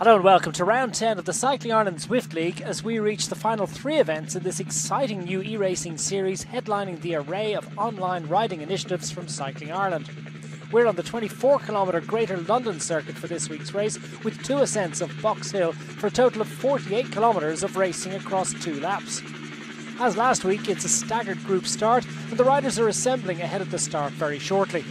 Hello and welcome to round 10 of the Cycling Ireland Zwift League as we reach the final three events in this exciting new e-racing series headlining the array of online riding initiatives from Cycling Ireland. We're on the 24-kilometre Greater London circuit for this week's race with two ascents of Box Hill for a total of 48 kilometres of racing across 2 laps. As last week, it's a staggered group start and the riders are assembling ahead of the start very shortly.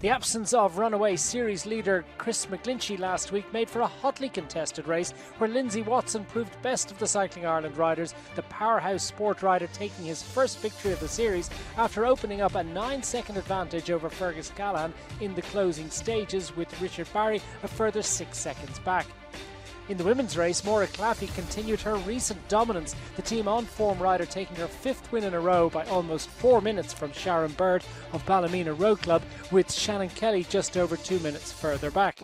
The absence of runaway series leader Chris McGlinchey last week made for a hotly contested race where Lindsay Watson proved best of the Cycling Ireland riders, the powerhouse sport rider taking his first victory of the series after opening up a 9-second advantage over Fergus Callahan in the closing stages, with Richard Barry a further 6 seconds back. In the women's race, Maura Claffey continued her recent dominance, the team on-form rider taking her 5th win in a row by almost 4 minutes from Sharon Bird of Ballymena Road Club, with Shannon Kelly just over 2 minutes further back.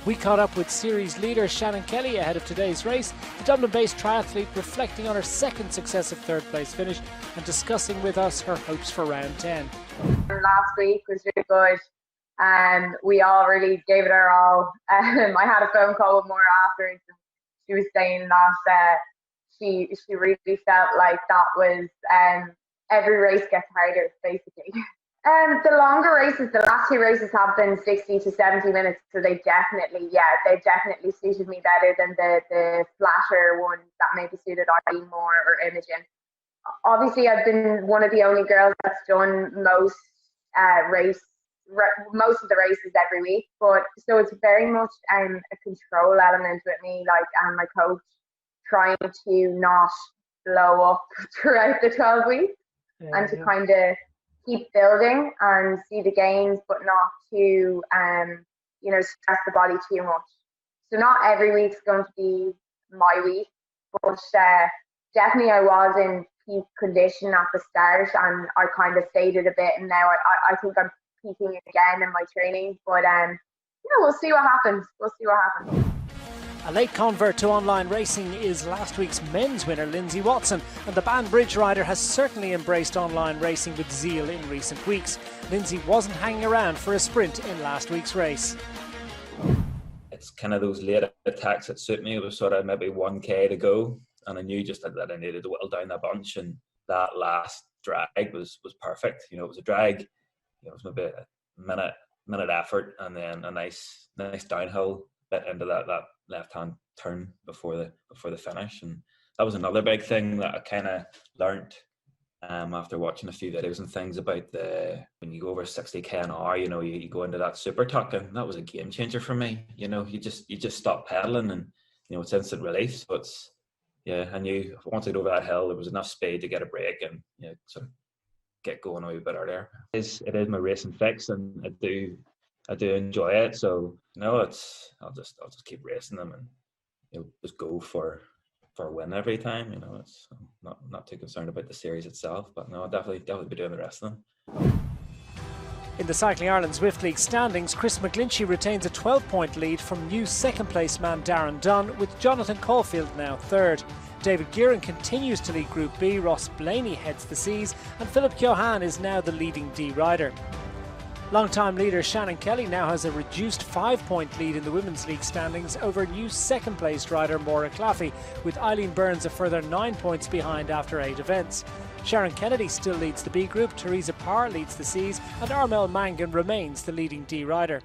We caught up with series leader Shannon Kelly ahead of today's race, the Dublin-based triathlete reflecting on her second successive third-place finish and discussing with us her hopes for round 10. Last week was really good. We all really gave it our all. I had a phone call with Maura afterwards, and she was saying that she really felt like that was every race gets harder, basically. The longer races, the last 2 races have been 60 to 70 minutes, so they definitely suited me better than the flatter ones that maybe suited Eileen more or Imogen. Obviously, I've been one of the only girls that's done most of the races every week, but so it's very much a control element with me, and my coach trying to not blow up throughout the 12 weeks and to kind of keep building and see the gains, but not to stress the body too much. So not every week's going to be my week, but definitely I was in peak condition at the start, and I kind of faded a bit, and now I think I'm peaking again in my training, but we'll see what happens. A late convert to online racing is last week's men's winner Lindsay Watson, and the Banbridge rider has certainly embraced online racing with zeal in recent weeks. Lindsay wasn't hanging around for a sprint in last week's race. It's kind of those late attacks that suit me. It was sort of maybe 1k to go, and I knew just that I needed to whittle down that bunch, and that last drag was perfect. It was a drag. It was maybe a minute effort, and then a nice downhill bit into that left-hand turn before the finish. And that was another big thing that I kind of learnt after watching a few videos and things about when you go over 60k an hour, you go into that super tuck, and that was a game changer for me. You just stop pedaling, and it's instant release. So I knew once I got over that hill, there was enough speed to get a break and sort of get going a wee bit earlier. It is my racing fix, and I do enjoy it. So I'll just keep racing them, and just go for a win every time. It's not too concerned about the series itself, but no, I'll definitely be doing the rest of them. In the Cycling Ireland Zwift League standings, Chris McGlinchey retains a 12-point lead from new second-place man Darren Dunn, with Jonathan Caulfield now third. David Gearan continues to lead Group B, Ross Blaney heads the C's, and Philip Johan is now the leading D rider. Long-time leader Shannon Kelly now has a reduced 5-point lead in the Women's League standings over new second-placed rider Maura Claffey, with Eileen Burns a further 9 points behind after 8 events. Sharon Kennedy still leads the B group, Teresa Parr leads the C's, and Armel Mangan remains the leading D rider.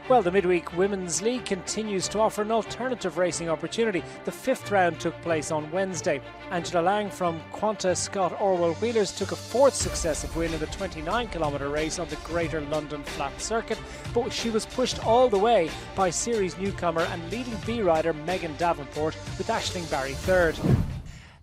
Well, the midweek Women's League continues to offer an alternative racing opportunity. The 5th round took place on Wednesday. Angela Lang from Quanta Scott Orwell Wheelers took a 4th successive win in the 29-kilometre race on the Greater London Flat Circuit, but she was pushed all the way by series newcomer and leading B rider Megan Davenport, with Aisling Barry third.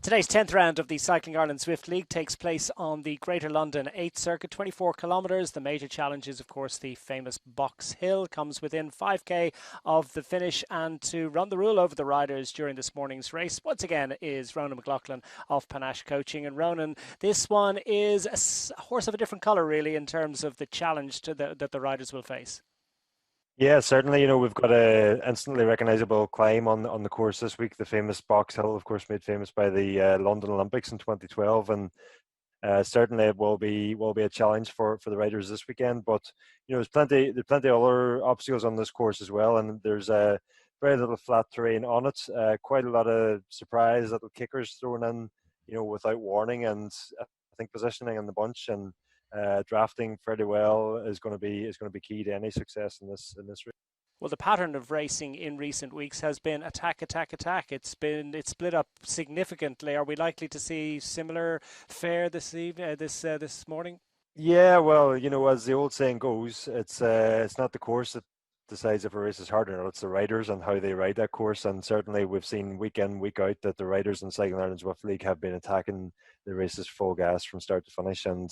Today's 10th round of the Cycling Ireland Zwift League takes place on the Greater London 8th Circuit, 24 kilometres. The major challenge is, of course, the famous Box Hill. Comes within 5k of the finish, and to run the rule over the riders during this morning's race, once again, is Ronan McLaughlin of Panache Coaching. And Ronan, this one is a horse of a different colour, really, in terms of the challenge that the riders will face. Yeah, certainly. We've got a instantly recognisable climb on the course this week. The famous Box Hill, of course, made famous by the London Olympics in 2012, and certainly it will be a challenge for the riders this weekend. But there's plenty of other obstacles on this course as well, and there's very little flat terrain on it. Quite a lot of surprise little kickers thrown in, without warning, and I think positioning in the bunch and drafting fairly well is going to be key to any success in this race. Well, the pattern of racing in recent weeks has been attack, attack, attack. It's split up significantly. Are we likely to see similar fare this morning? Yeah, well, as the old saying goes, it's not the course that decides if a race is hard or not. It's the riders and how they ride that course. And certainly we've seen week in, week out that the riders in Cycling Ireland Zwift League have been attacking the races full gas from start to finish. And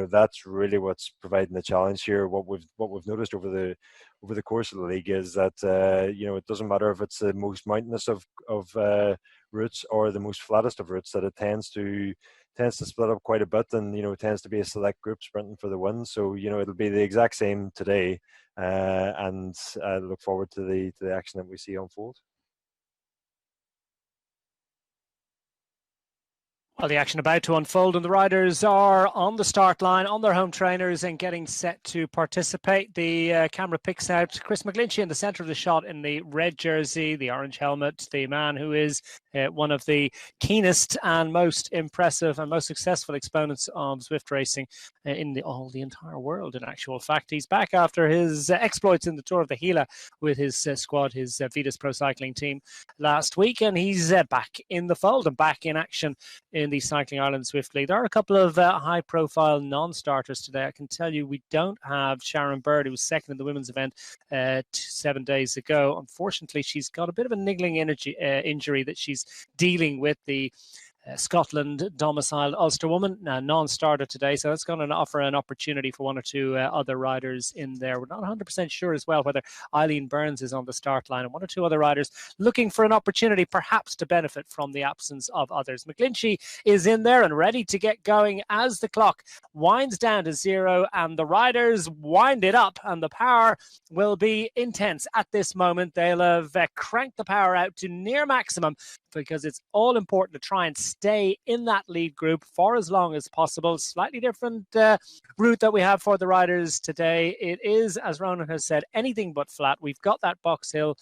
that's really what's providing the challenge here. What we've noticed over the course of the league is that it doesn't matter if it's the most mountainous of routes or the most flattest of routes, that it tends to split up quite a bit, and tends to be a select group sprinting for the win. So it'll be the exact same today, and I look forward to the action that we see unfold. Well, the action about to unfold, and the riders are on the start line on their home trainers and getting set to participate. The camera picks out Chris McGlinchey in the centre of the shot in the red jersey, the orange helmet, the man who is one of the keenest and most impressive and most successful exponents of Zwift racing in the entire world. In actual fact, he's back after his exploits in the Tour of the Gila with his squad, his Vitas Pro Cycling team last week, and he's back in the fold and back in action in the Cycling Ireland Zwift League. There are a couple of high-profile non-starters today. I can tell you we don't have Sharon Bird, who was second in the women's event 7 days ago. Unfortunately, she's got a bit of a niggling injury that she's dealing with. The Scotland domiciled Ulster woman, non-starter today, so it's going to offer an opportunity for one or two other riders in there. We're not 100% sure as well whether Eileen Burns is on the start line, and one or two other riders looking for an opportunity perhaps to benefit from the absence of others. McGlinchey is in there and ready to get going as the clock winds down to zero and the riders wind it up, and the power will be intense at this moment. They'll have cranked the power out to near maximum, because it's all important to try and stay in that lead group for as long as possible. Slightly different route that we have for the riders today. It is, as Ronan has said, anything but flat. We've got that Fox Hill,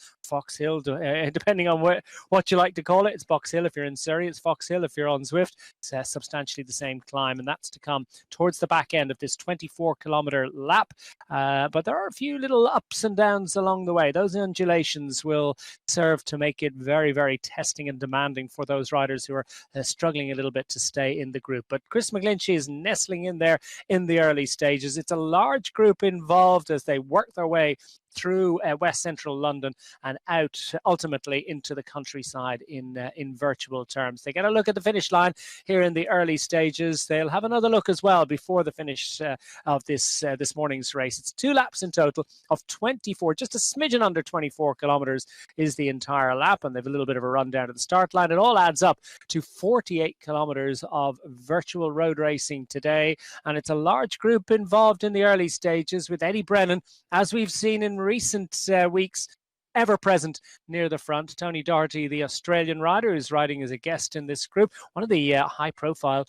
depending on what you like to call it. It's Box Hill if you're in Surrey, it's Fox Hill if you're on Zwift. It's substantially the same climb, and that's to come towards the back end of this 24-kilometre lap. But there are a few little ups and downs along the way. Those undulations will serve to make it very, very testing and demanding for those riders who are struggling a little bit to stay in the group. But Chris McGlinchey is nestling in there in the early stages. It's a large group involved as they work their way through West Central London and out ultimately into the countryside in virtual terms. They get a look at the finish line here in the early stages. They'll have another look as well before the finish of this morning's race. It's 2 laps in total of 24, just a smidgen under 24 kilometres is the entire lap, and they've a little bit of a run down to the start line. It all adds up to 48 kilometres of virtual road racing today, and it's a large group involved in the early stages, with Eddie Brennan, as we've seen in recent weeks, ever present near the front. Tony Doherty, the Australian rider, is riding as a guest in this group. One of the high-profile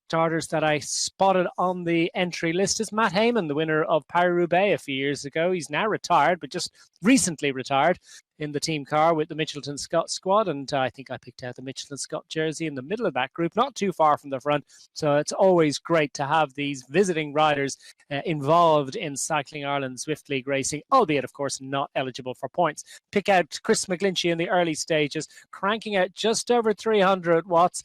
starters that I spotted on the entry list is Matt Heyman, the winner of Paris-Roubaix a few years ago. He's now retired, but just recently retired in the team car with the Mitchelton Scott squad, and I think I picked out the Mitchelton Scott jersey in the middle of that group, not too far from the front. So it's always great to have these visiting riders involved in Cycling Ireland Zwift League racing, albeit of course not eligible for points. Pick out Chris McGlinchey in the early stages, cranking out just over 300 watts,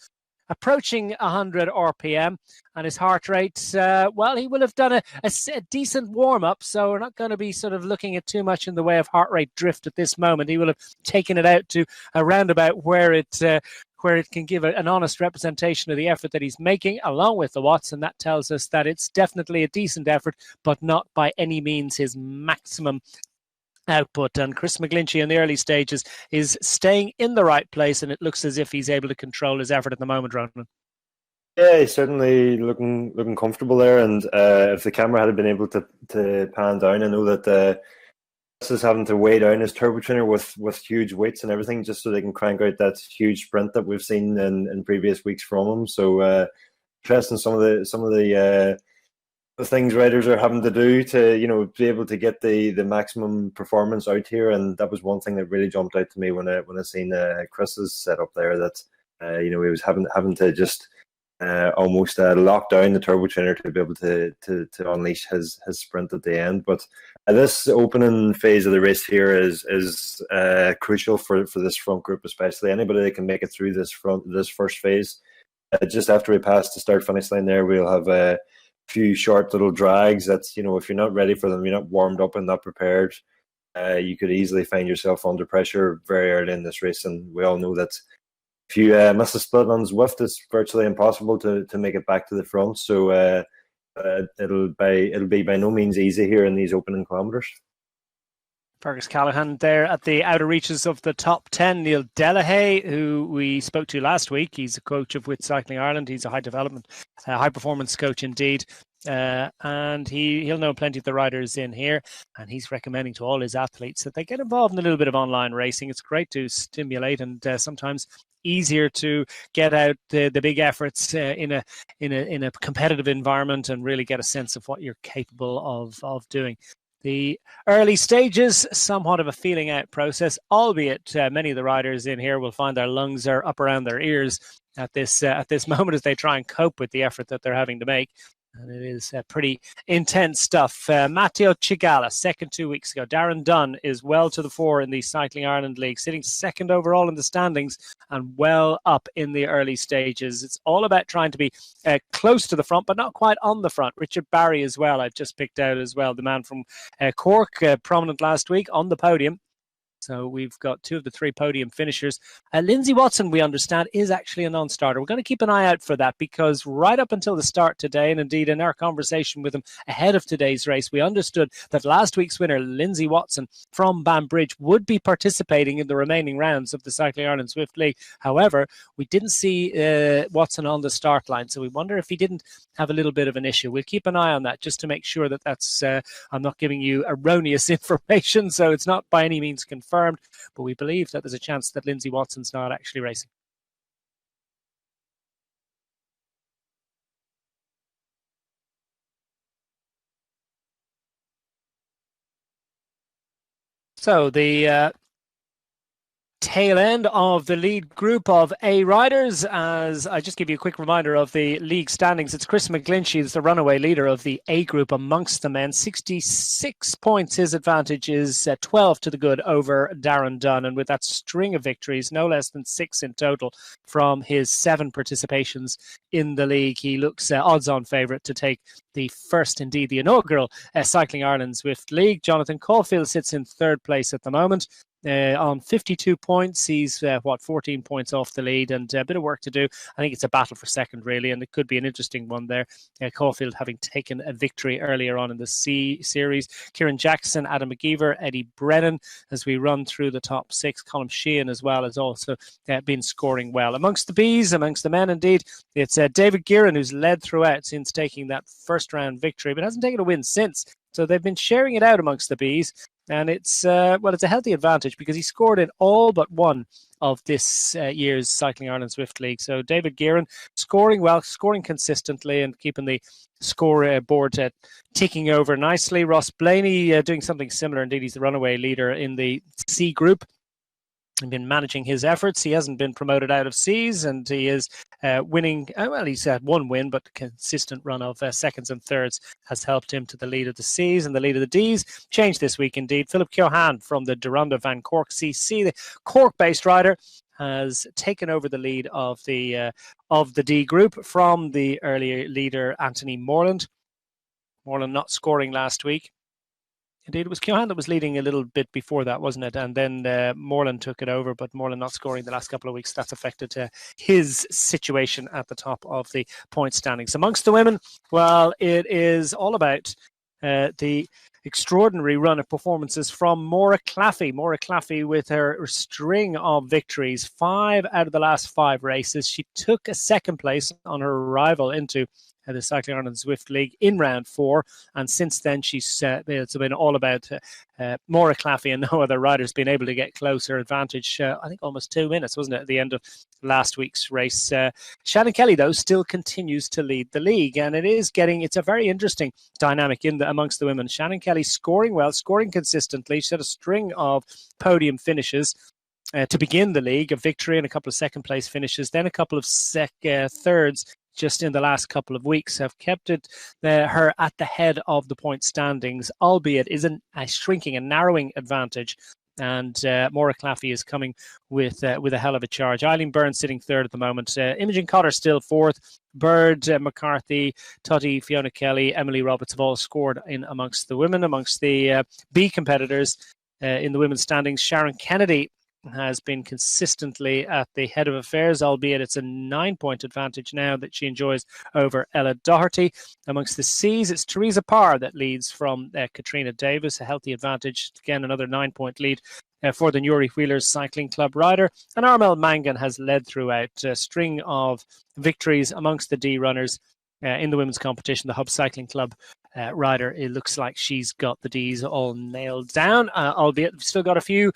approaching 100 RPM, and his heart rate, well, he will have done a decent warm-up, so we're not going to be sort of looking at too much in the way of heart rate drift at this moment. He will have taken it out to around about where it can give an honest representation of the effort that he's making, along with the watts, and that tells us that it's definitely a decent effort, but not by any means his maximum output. And Chris McGlinchey in the early stages is staying in the right place, and it looks as if he's able to control his effort at the moment, Ronan. Yeah, he's certainly looking comfortable there, and if the camera had been able to pan down, I know that this is having to weigh down his turbo trainer with huge weights and everything, just so they can crank out that huge sprint that we've seen in previous weeks from him. So interesting some of the things riders are having to do to be able to get the maximum performance out here, and that was one thing that really jumped out to me when I seen Chris's setup there, that he was having to just almost lock down the turbo trainer to be able to unleash his sprint at the end. But this opening phase of the race here is crucial for this front group, especially anybody that can make it through this first phase. Just after we pass the start finish line there, we'll have a few short little drags that, if you're not ready for them, you're not warmed up and not prepared, you could easily find yourself under pressure very early in this race. And we all know that if you miss a split on Zwift, it's virtually impossible to make it back to the front. So it'll be by no means easy here in these opening kilometres. Fergus Callaghan there at the outer reaches of the top 10. Neil Delahaye, who we spoke to last week, he's a coach of With Cycling Ireland. He's a high performance coach indeed. And he'll know plenty of the riders in here, and he's recommending to all his athletes that they get involved in a little bit of online racing. It's great to stimulate, and sometimes easier to get out the big efforts in a competitive environment and really get a sense of what you're capable of doing. The early stages, somewhat of a feeling out process, albeit many of the riders in here will find their lungs are up around their ears at this moment as they try and cope with the effort that they're having to make. And it is pretty intense stuff. Matteo Cigala, second 2 weeks ago. Darren Dunn is well to the fore in the Cycling Ireland League, sitting second overall in the standings and well up in the early stages. It's all about trying to be close to the front, but not quite on the front. Richard Barry as well, I've just picked out as well, the man from Cork, prominent last week on the podium. So we've got 2 of the 3 podium finishers. Lindsay Watson, we understand, is actually a non-starter. We're going to keep an eye out for that, because right up until the start today, and indeed in our conversation with him ahead of today's race, we understood that last week's winner, Lindsay Watson from Banbridge, would be participating in the remaining rounds of the Cycling Ireland Zwift League. However, we didn't see Watson on the start line, so we wonder if he didn't have a little bit of an issue. We'll keep an eye on that just to make sure that that's I'm not giving you erroneous information, so it's not by any means confirmed, but we believe that there's a chance that Lindsay Watson's not actually racing. So the tail end of the lead group of A riders, as I just give you a quick reminder of the league standings. It's Chris McGlinchey is the runaway leader of the A group amongst the men. 66 points. His advantage is 12 to the good over Darren Dunn, and with that string of victories, no less than 6 in total from his 7 participations in the league, he looks odds-on favourite to take the first, indeed the inaugural Cycling Ireland Zwift League. Jonathan Caulfield sits in third place at the moment. On 52 points, he's 14 points off the lead, and a bit of work to do. I think it's a battle for second, really, and it could be an interesting one there. Caulfield having taken a victory earlier on in the C series. Kieran Jackson, Adam McGeever, Eddie Brennan, as we run through the top 6. Colm Sheehan as well has also been scoring well. Amongst the Bs, amongst the men, indeed, it's David Gearan, who's led throughout since taking that first round victory, but hasn't taken a win since. So they've been sharing it out amongst the Bs. And it's a healthy advantage, because he scored in all but one of this year's Cycling Ireland Zwift League. So David Gearan scoring well, scoring consistently, and keeping the scoreboard ticking over nicely. Ross Blaney doing something similar. Indeed, he's the runaway leader in the C group and been managing his efforts. He hasn't been promoted out of C's, and he is winning. Well, he's had one win, but the consistent run of seconds and thirds has helped him to the lead of the C's, and the lead of the D's changed this week indeed. Philip Keohane from the Duranda Van Cork CC, the Cork-based rider, has taken over the lead of the D group from the earlier leader Anthony Moreland. Moreland not scoring last week. Indeed, it was Keohane that was leading a little bit before that, wasn't it? And then Moreland took it over, but Moreland not scoring the last couple of weeks. That's affected his situation at the top of the point standings. Amongst the women, well, it is all about the extraordinary run of performances from Maura Claffey. Maura Claffey with her string of victories, 5 out of the last 5 races. She took a second place on her arrival into the Cycling Ireland Zwift League in round 4. And since then, it's been all about Maura Claffey and no other riders being able to get closer advantage. I think almost 2 minutes, wasn't it, at the end of last week's race. Shannon Kelly, though, still continues to lead the league, and it's a very interesting dynamic amongst the women. Shannon Kelly scoring well, scoring consistently. She had a string of podium finishes to begin the league, a victory and a couple of second place finishes, then a couple of thirds just in the last couple of weeks, have kept her at the head of the point standings, albeit isn't a shrinking and narrowing advantage. And Maura Claffey is coming with a hell of a charge. Eileen Byrne sitting third at the moment. Imogen Cotter still fourth. Bird, McCarthy, Tutty, Fiona Kelly, Emily Roberts have all scored in amongst the women. Amongst the B competitors in the women's standings, Sharon Kennedy has been consistently at the head of affairs, albeit it's a 9-point advantage now that she enjoys over Ella Doherty. Amongst the C's, it's Teresa Parr that leads from Katrina Davis, a healthy advantage. Again, another 9-point lead for the Newry Wheelers Cycling Club rider. And Armel Mangan has led throughout a string of victories amongst the D runners in the women's competition. The Hub Cycling Club rider, it looks like she's got the D's all nailed down, albeit we've still got a few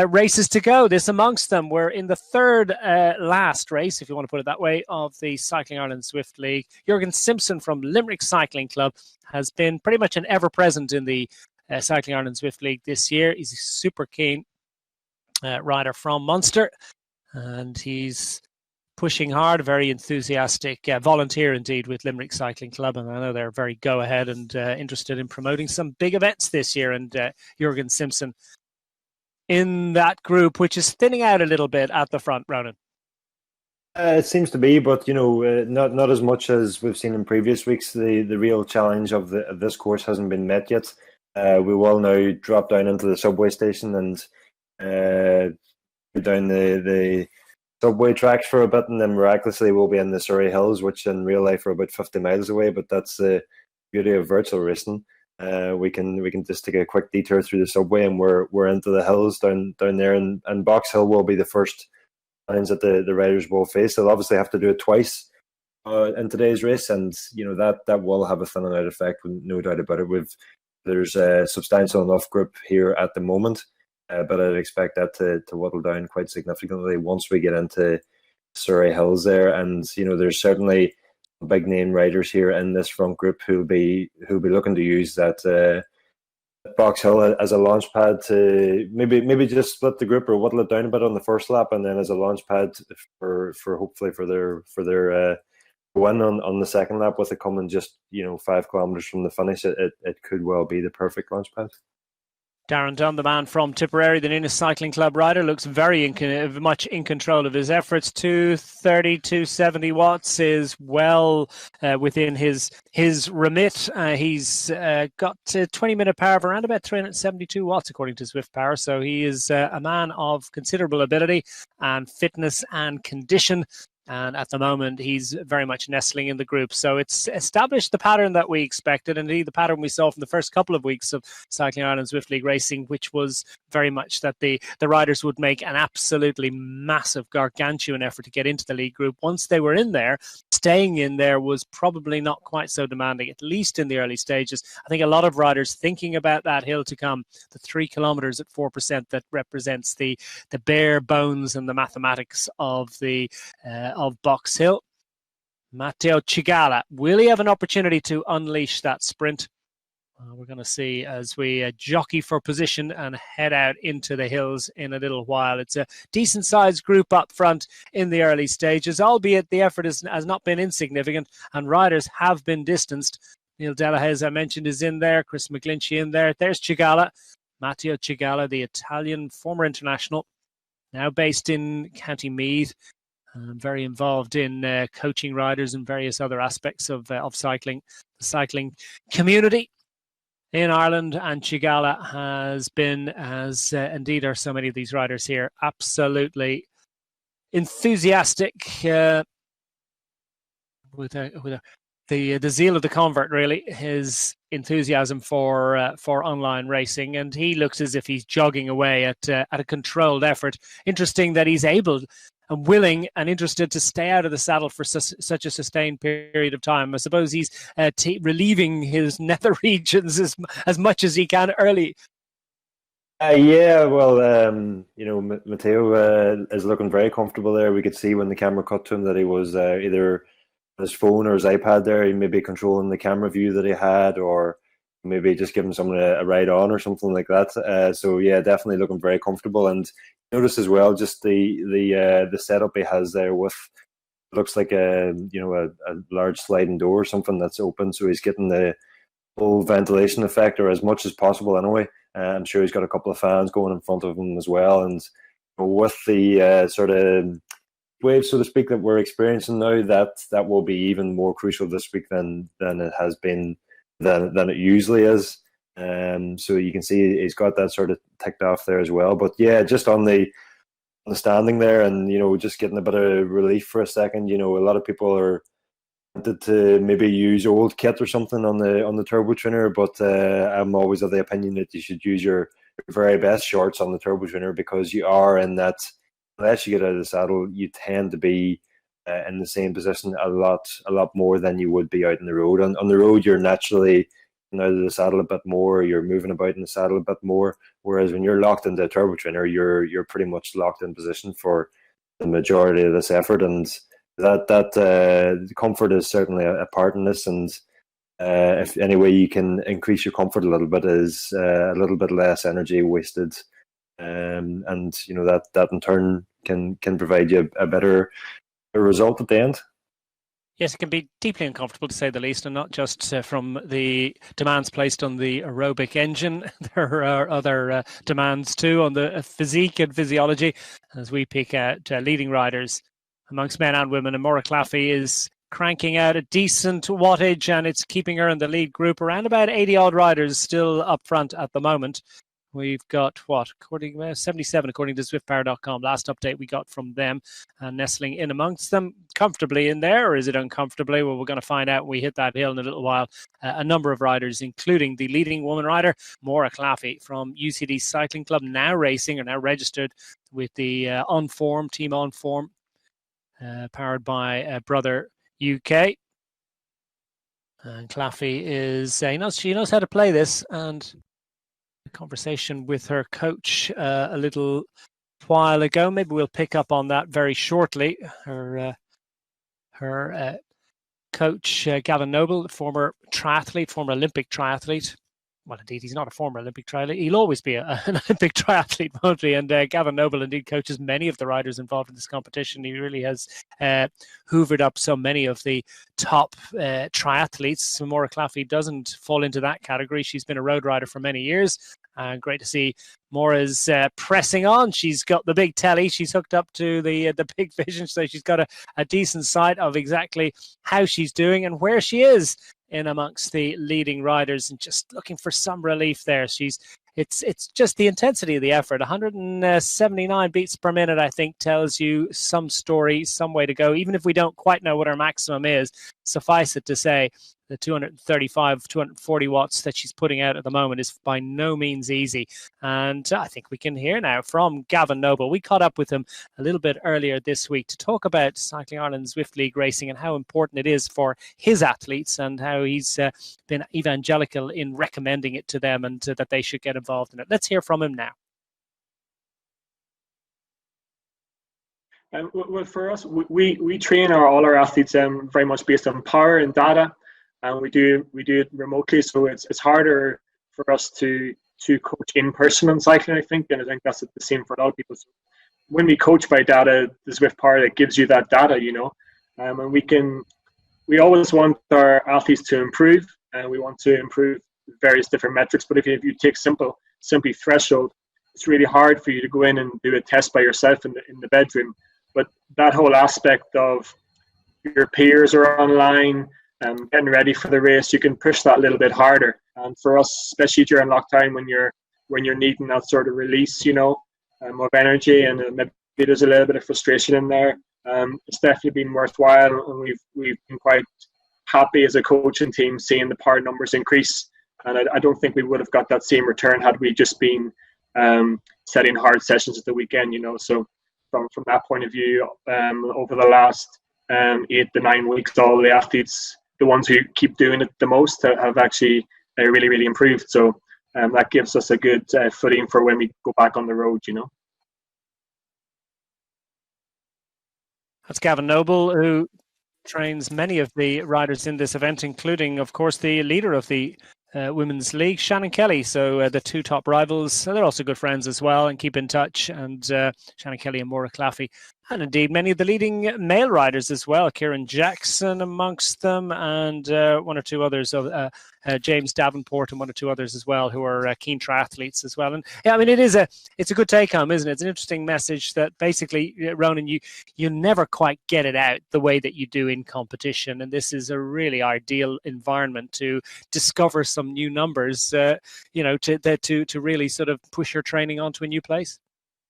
races to go. This amongst them, we're in the third last race, if you want to put it that way, of the Cycling Ireland Zwift League. Jurgen Simpson from Limerick Cycling Club has been pretty much an ever-present in the Cycling Ireland Zwift League this year. He's a super keen rider from Munster, and he's pushing hard, very enthusiastic volunteer indeed with Limerick Cycling Club, and I know they're very go-ahead and interested in promoting some big events this year, and Jurgen Simpson in that group, which is thinning out a little bit at the front, Ronan. It seems to be, but not as much as we've seen in previous weeks. The real challenge of this course hasn't been met yet. We will now drop down into the subway station and go down the subway tracks for a bit, and then miraculously we'll be in the Surrey Hills, which in real life are about 50 miles away. But that's the beauty of virtual racing. We can just take a quick detour through the subway, and we're into the hills down there, and Box Hill will be the first challenge that the riders will face. They'll obviously have to do it twice in today's race, and that will have a thinning out effect, no doubt about it. There's a substantial enough group here at the moment, but I'd expect that to whittle down quite significantly once we get into Surrey Hills there. And there's certainly big name riders here in this front group who'll be looking to use that Box Hill as a launch pad to maybe just split the group or whittle it down a bit on the first lap, and then as a launch pad for hopefully for their win on the second lap, with it coming just 5 kilometers from the finish. It could well be the perfect launch pad. Darren Dunn, the man from Tipperary, the Nunez Cycling Club rider, looks very much in control of his efforts. 230, 270 watts is well within his remit. He's got 20-minute power of around about 372 watts, according to Zwift Power. So he is a man of considerable ability and fitness and condition. And at the moment, he's very much nestling in the group. So it's established the pattern that we expected, and indeed the pattern we saw from the first couple of weeks of Cycling Ireland Zwift League racing, which was very much that the riders would make an absolutely massive, gargantuan effort to get into the league group. Once they were in there, staying in there was probably not quite so demanding, at least in the early stages. I think a lot of riders thinking about that hill to come, the 3 kilometers at 4% that represents the bare bones and the mathematics of Box Hill. Matteo Cigala, will he have an opportunity to unleash that sprint? We're going to see as we jockey for position and head out into the hills in a little while. It's a decent sized group up front in the early stages, albeit the effort has not been insignificant and riders have been distanced. Neil Delahaye, as I mentioned, is in there. Chris McGlinchey in there. There's Cigala. Matteo Cigala, the Italian former international, now based in County Meath. Very involved in coaching riders and various other aspects of cycling, the cycling community in Ireland. And Cigala has been, as indeed are so many of these riders here, absolutely enthusiastic with a the zeal of the convert, really, his enthusiasm for online racing, and he looks as if he's jogging away at a controlled effort. Interesting that he's able and willing and interested to stay out of the saddle for such a sustained period of time. I suppose he's relieving his nether regions as much as he can early. Yeah, well, Matteo is looking very comfortable there. We could see when the camera cut to him that he was either on his phone or his iPad there. He may be controlling the camera view that he had, or maybe just giving someone a ride on or something like that. So yeah, definitely looking very comfortable. And notice as well just the setup he has there with, looks like a large sliding door or something that's open, so he's getting the full ventilation effect, or as much as possible anyway. I'm sure he's got a couple of fans going in front of him as well. And with the sort of wave, so to speak, that we're experiencing now, that will be even more crucial this week than it has been, than it usually is. So you can see he's got that sort of ticked off there as well. But yeah, just on the standing there, and just getting a bit of relief for a second. A lot of people are wanted to maybe use old kit or something on the turbo trainer, but I'm always of the opinion that you should use your very best shorts on the turbo trainer, because you are in that, unless you get out of the saddle, you tend to be in the same position a lot more than you would be out on the road. On the road, you're naturally out of the saddle a bit more, you're moving about in the saddle a bit more, whereas when you're locked into a turbo trainer, you're pretty much locked in position for the majority of this effort. And that comfort is certainly a part in this. And if any way you can increase your comfort a little bit, is a little bit less energy wasted, and that in turn can provide you a better result at the end. Yes, it can be deeply uncomfortable, to say the least, and not just from the demands placed on the aerobic engine. There are other demands too on the physique and physiology. As we pick out leading riders amongst men and women, and Maura Claffey is cranking out a decent wattage, and it's keeping her in the lead group. Around about 80-odd riders still up front at the moment. We've got, 77 according to ZwiftPower.com. Last update we got from them, and nestling in amongst them comfortably in there, or is it uncomfortably? Well, we're going to find out when we hit that hill in a little while. A number of riders, including the leading woman rider, Maura Claffey from UCD Cycling Club, now racing, or now registered with the team On Form, powered by Brother UK. And Claffey is, she knows how to play this, and conversation with her coach a little while ago. Maybe we'll pick up on that very shortly. Her coach, Gavin Noble, former Olympic triathlete. Well, indeed, he's not a former Olympic triathlete. He'll always be an Olympic triathlete, won't he? And Gavin Noble indeed coaches many of the riders involved in this competition. He really has hoovered up so many of the top triathletes. So Maura Claffey doesn't fall into that category. She's been a road rider for many years. And great to see Maura's pressing on. She's got the big telly. She's hooked up to the big vision, so she's got a decent sight of exactly how she's doing and where she is in amongst the leading riders, and just looking for some relief there. It's just the intensity of the effort. 179 beats per minute, I think, tells you some story, some way to go. Even if we don't quite know what our maximum is, suffice it to say, the 235, 240 watts that she's putting out at the moment is by no means easy. And I think we can hear now from Gavin Noble. We caught up with him a little bit earlier this week to talk about Cycling Ireland Zwift League racing and how important it is for his athletes, and how he's been evangelical in recommending it to them, and that they should get involved in it. Let's hear from him now. Well, for us, we train all our athletes very much based on power and data. And we do it remotely, so it's harder for us to coach in person on cycling, I think, and I think that's the same for a lot of people. So when we coach by data, the Zwift Power that gives you that data, and we always want our athletes to improve, and we want to improve various different metrics. But if you take simply threshold, it's really hard for you to go in and do a test by yourself in the bedroom. But that whole aspect of your peers are online, getting ready for the race, you can push that a little bit harder. And for us, especially during lockdown, when you're needing that sort of release, of energy, and maybe there's a little bit of frustration in there, it's definitely been worthwhile, and we've been quite happy as a coaching team seeing the power numbers increase. And I don't think we would have got that same return had we just been setting hard sessions at the weekend, So from that point of view, over the last 8 to 9 weeks, all the athletes, the ones who keep doing it the most, have actually really, really improved. So that gives us a good footing for when we go back on the road, That's Gavin Noble, who trains many of the riders in this event, including, of course, the leader of the Women's League, Shannon Kelly. So the two top rivals, they're also good friends as well and keep in touch. And Shannon Kelly and Maura Claffey, and indeed many of the leading male riders as well. Kieran Jackson amongst them, and one or two others, James Davenport and one or two others as well, who are keen triathletes as well. And yeah, I mean, it's a good take home, isn't it? It's an interesting message that basically, Ronan, you never quite get it out the way that you do in competition, and this is a really ideal environment to discover some new numbers, to really sort of push your training onto a new place.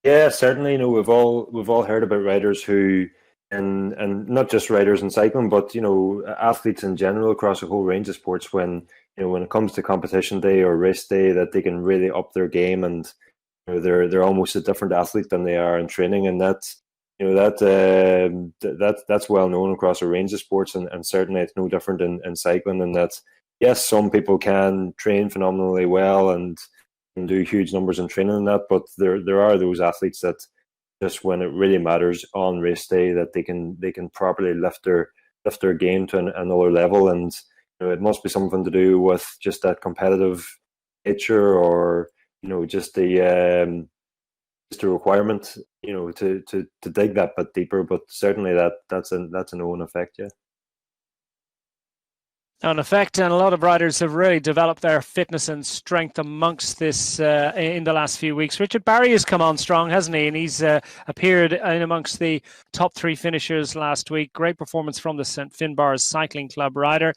Yeah, certainly. We've all heard about riders who, and not just riders in cycling, but athletes in general across a whole range of sports. When it comes to competition day or race day, that they can really up their game, and they're almost a different athlete than they are in training, and that's well known across a range of sports, and certainly it's no different in cycling. And that, yes, some people can train phenomenally well and do huge numbers in training and that, but there are those athletes that just when it really matters on race day, that they can properly lift their game to another level. And it must be something to do with just that competitive nature, or just the requirement to dig that bit deeper. But certainly that's a known effect. Yeah. An effect, and a lot of riders have really developed their fitness and strength amongst this in the last few weeks. Richard Barry has come on strong, hasn't he? And he's appeared in amongst the top 3 finishers last week. Great performance from the St Finbarrs Cycling Club rider.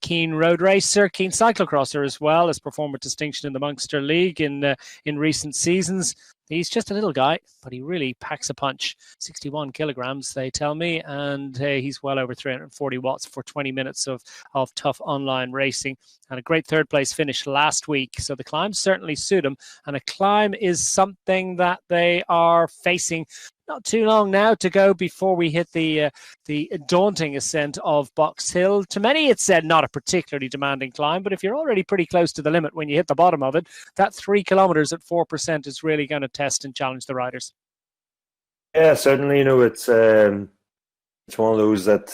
Keen road racer, keen cyclocrosser as well, has performed with distinction in the Munster League in recent seasons. He's just a little guy, but he really packs a punch. 61 kilograms, they tell me, and he's well over 340 watts for 20 minutes of tough online racing. And a great third-place finish last week. So the climbs certainly suit him, and a climb is something that they are facing. Not too long now to go before we hit the daunting ascent of Box Hill. To many, it's not a particularly demanding climb, but if you're already pretty close to the limit when you hit the bottom of it, that 3 kilometers at 4% is really going to test and challenge the riders. Yeah, certainly. It's one of those that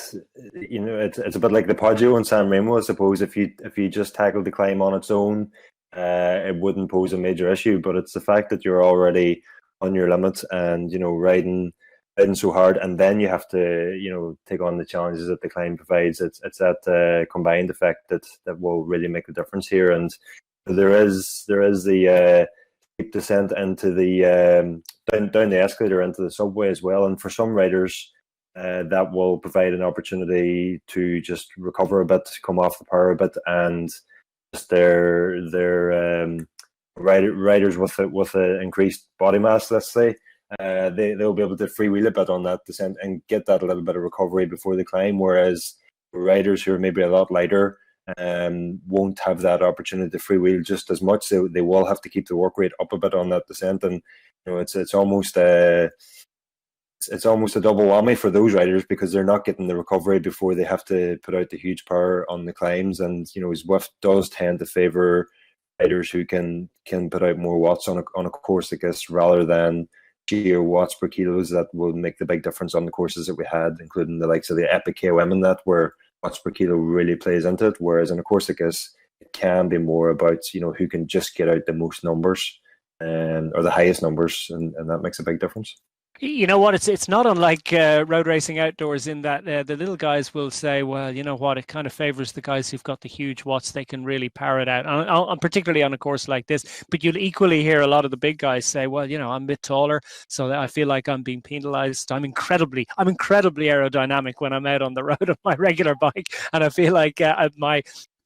it's a bit like the Poggio and San Remo. I suppose if you just tackled the climb on its own, it wouldn't pose a major issue. But it's the fact that you're already on your limit and riding so hard, and then you have to take on the challenges that the climb provides. It's that combined effect that will really make the difference here. And there is the steep descent into the down the escalator into the subway as well. And for some riders, that will provide an opportunity to just recover a bit, come off the power a bit, and just their riders with an increased body mass, let's say, they'll be able to freewheel a bit on that descent and get that a little bit of recovery before the climb, whereas riders who are maybe a lot lighter won't have that opportunity to freewheel just as much. They will have to keep the work rate up a bit on that descent, and it's almost a double whammy for those riders, because they're not getting the recovery before they have to put out the huge power on the climbs. And Zwift does tend to favour riders who can put out more watts on a course like this, rather than sheer watts per kilos that will make the big difference on the courses that we had, including the likes of the Epic KOM and that, where watts per kilo really plays into it. Whereas in a course like this, it can be more about who can just get out the most numbers or the highest numbers, and that makes a big difference. You know what? It's not unlike road racing outdoors in that the little guys will say, well, you know what? It kind of favors the guys who've got the huge watts. They can really power it out, and particularly on a course like this. But you'll equally hear a lot of the big guys say, well, I'm a bit taller, so I feel like I'm being penalized. I'm incredibly aerodynamic when I'm out on the road on my regular bike, and I feel like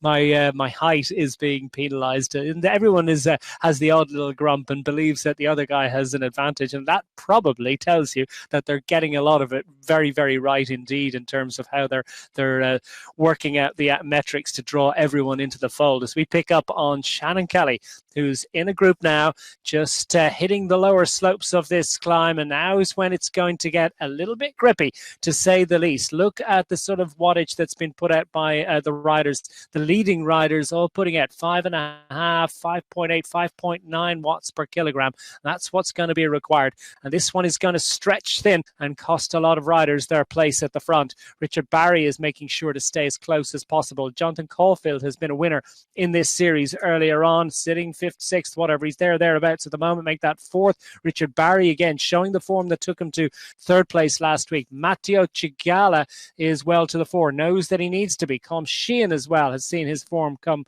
my height is being penalised. And everyone has the odd little grump and believes that the other guy has an advantage, and that probably tells you that they're getting a lot of it very, very right indeed in terms of how they're working out the metrics to draw everyone into the fold. As we pick up on Shannon Kelly, who's in a group now, just hitting the lower slopes of this climb, and now is when it's going to get a little bit grippy, to say the least. Look at the sort of wattage that's been put out by the riders, the leading riders, all putting out 5.5, 5.8, 5.9 watts per kilogram. That's what's going to be required, and this one is going to stretch thin and cost a lot of riders their place at the front. Richard Barry is making sure to stay as close as possible. Jonathan Caulfield has been a winner in this series earlier on, sitting 5th, 6th, whatever. He's thereabouts at the moment, make that 4th. Richard Barry again showing the form that took him to 3rd place last week. Matteo Cigala is well to the fore, knows that he needs to be. Com Sheehan as well has seen his form come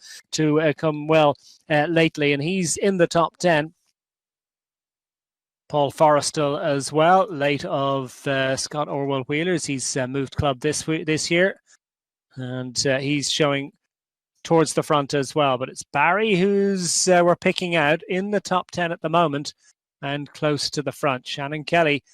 well lately, and he's in the top 10. Paul Forrestal as well, late of Scott Orwell Wheelers. He's moved club this year, and he's showing towards the front as well. But it's Barry who's we're picking out in the top 10 at the moment and close to the front. Shannon Kelly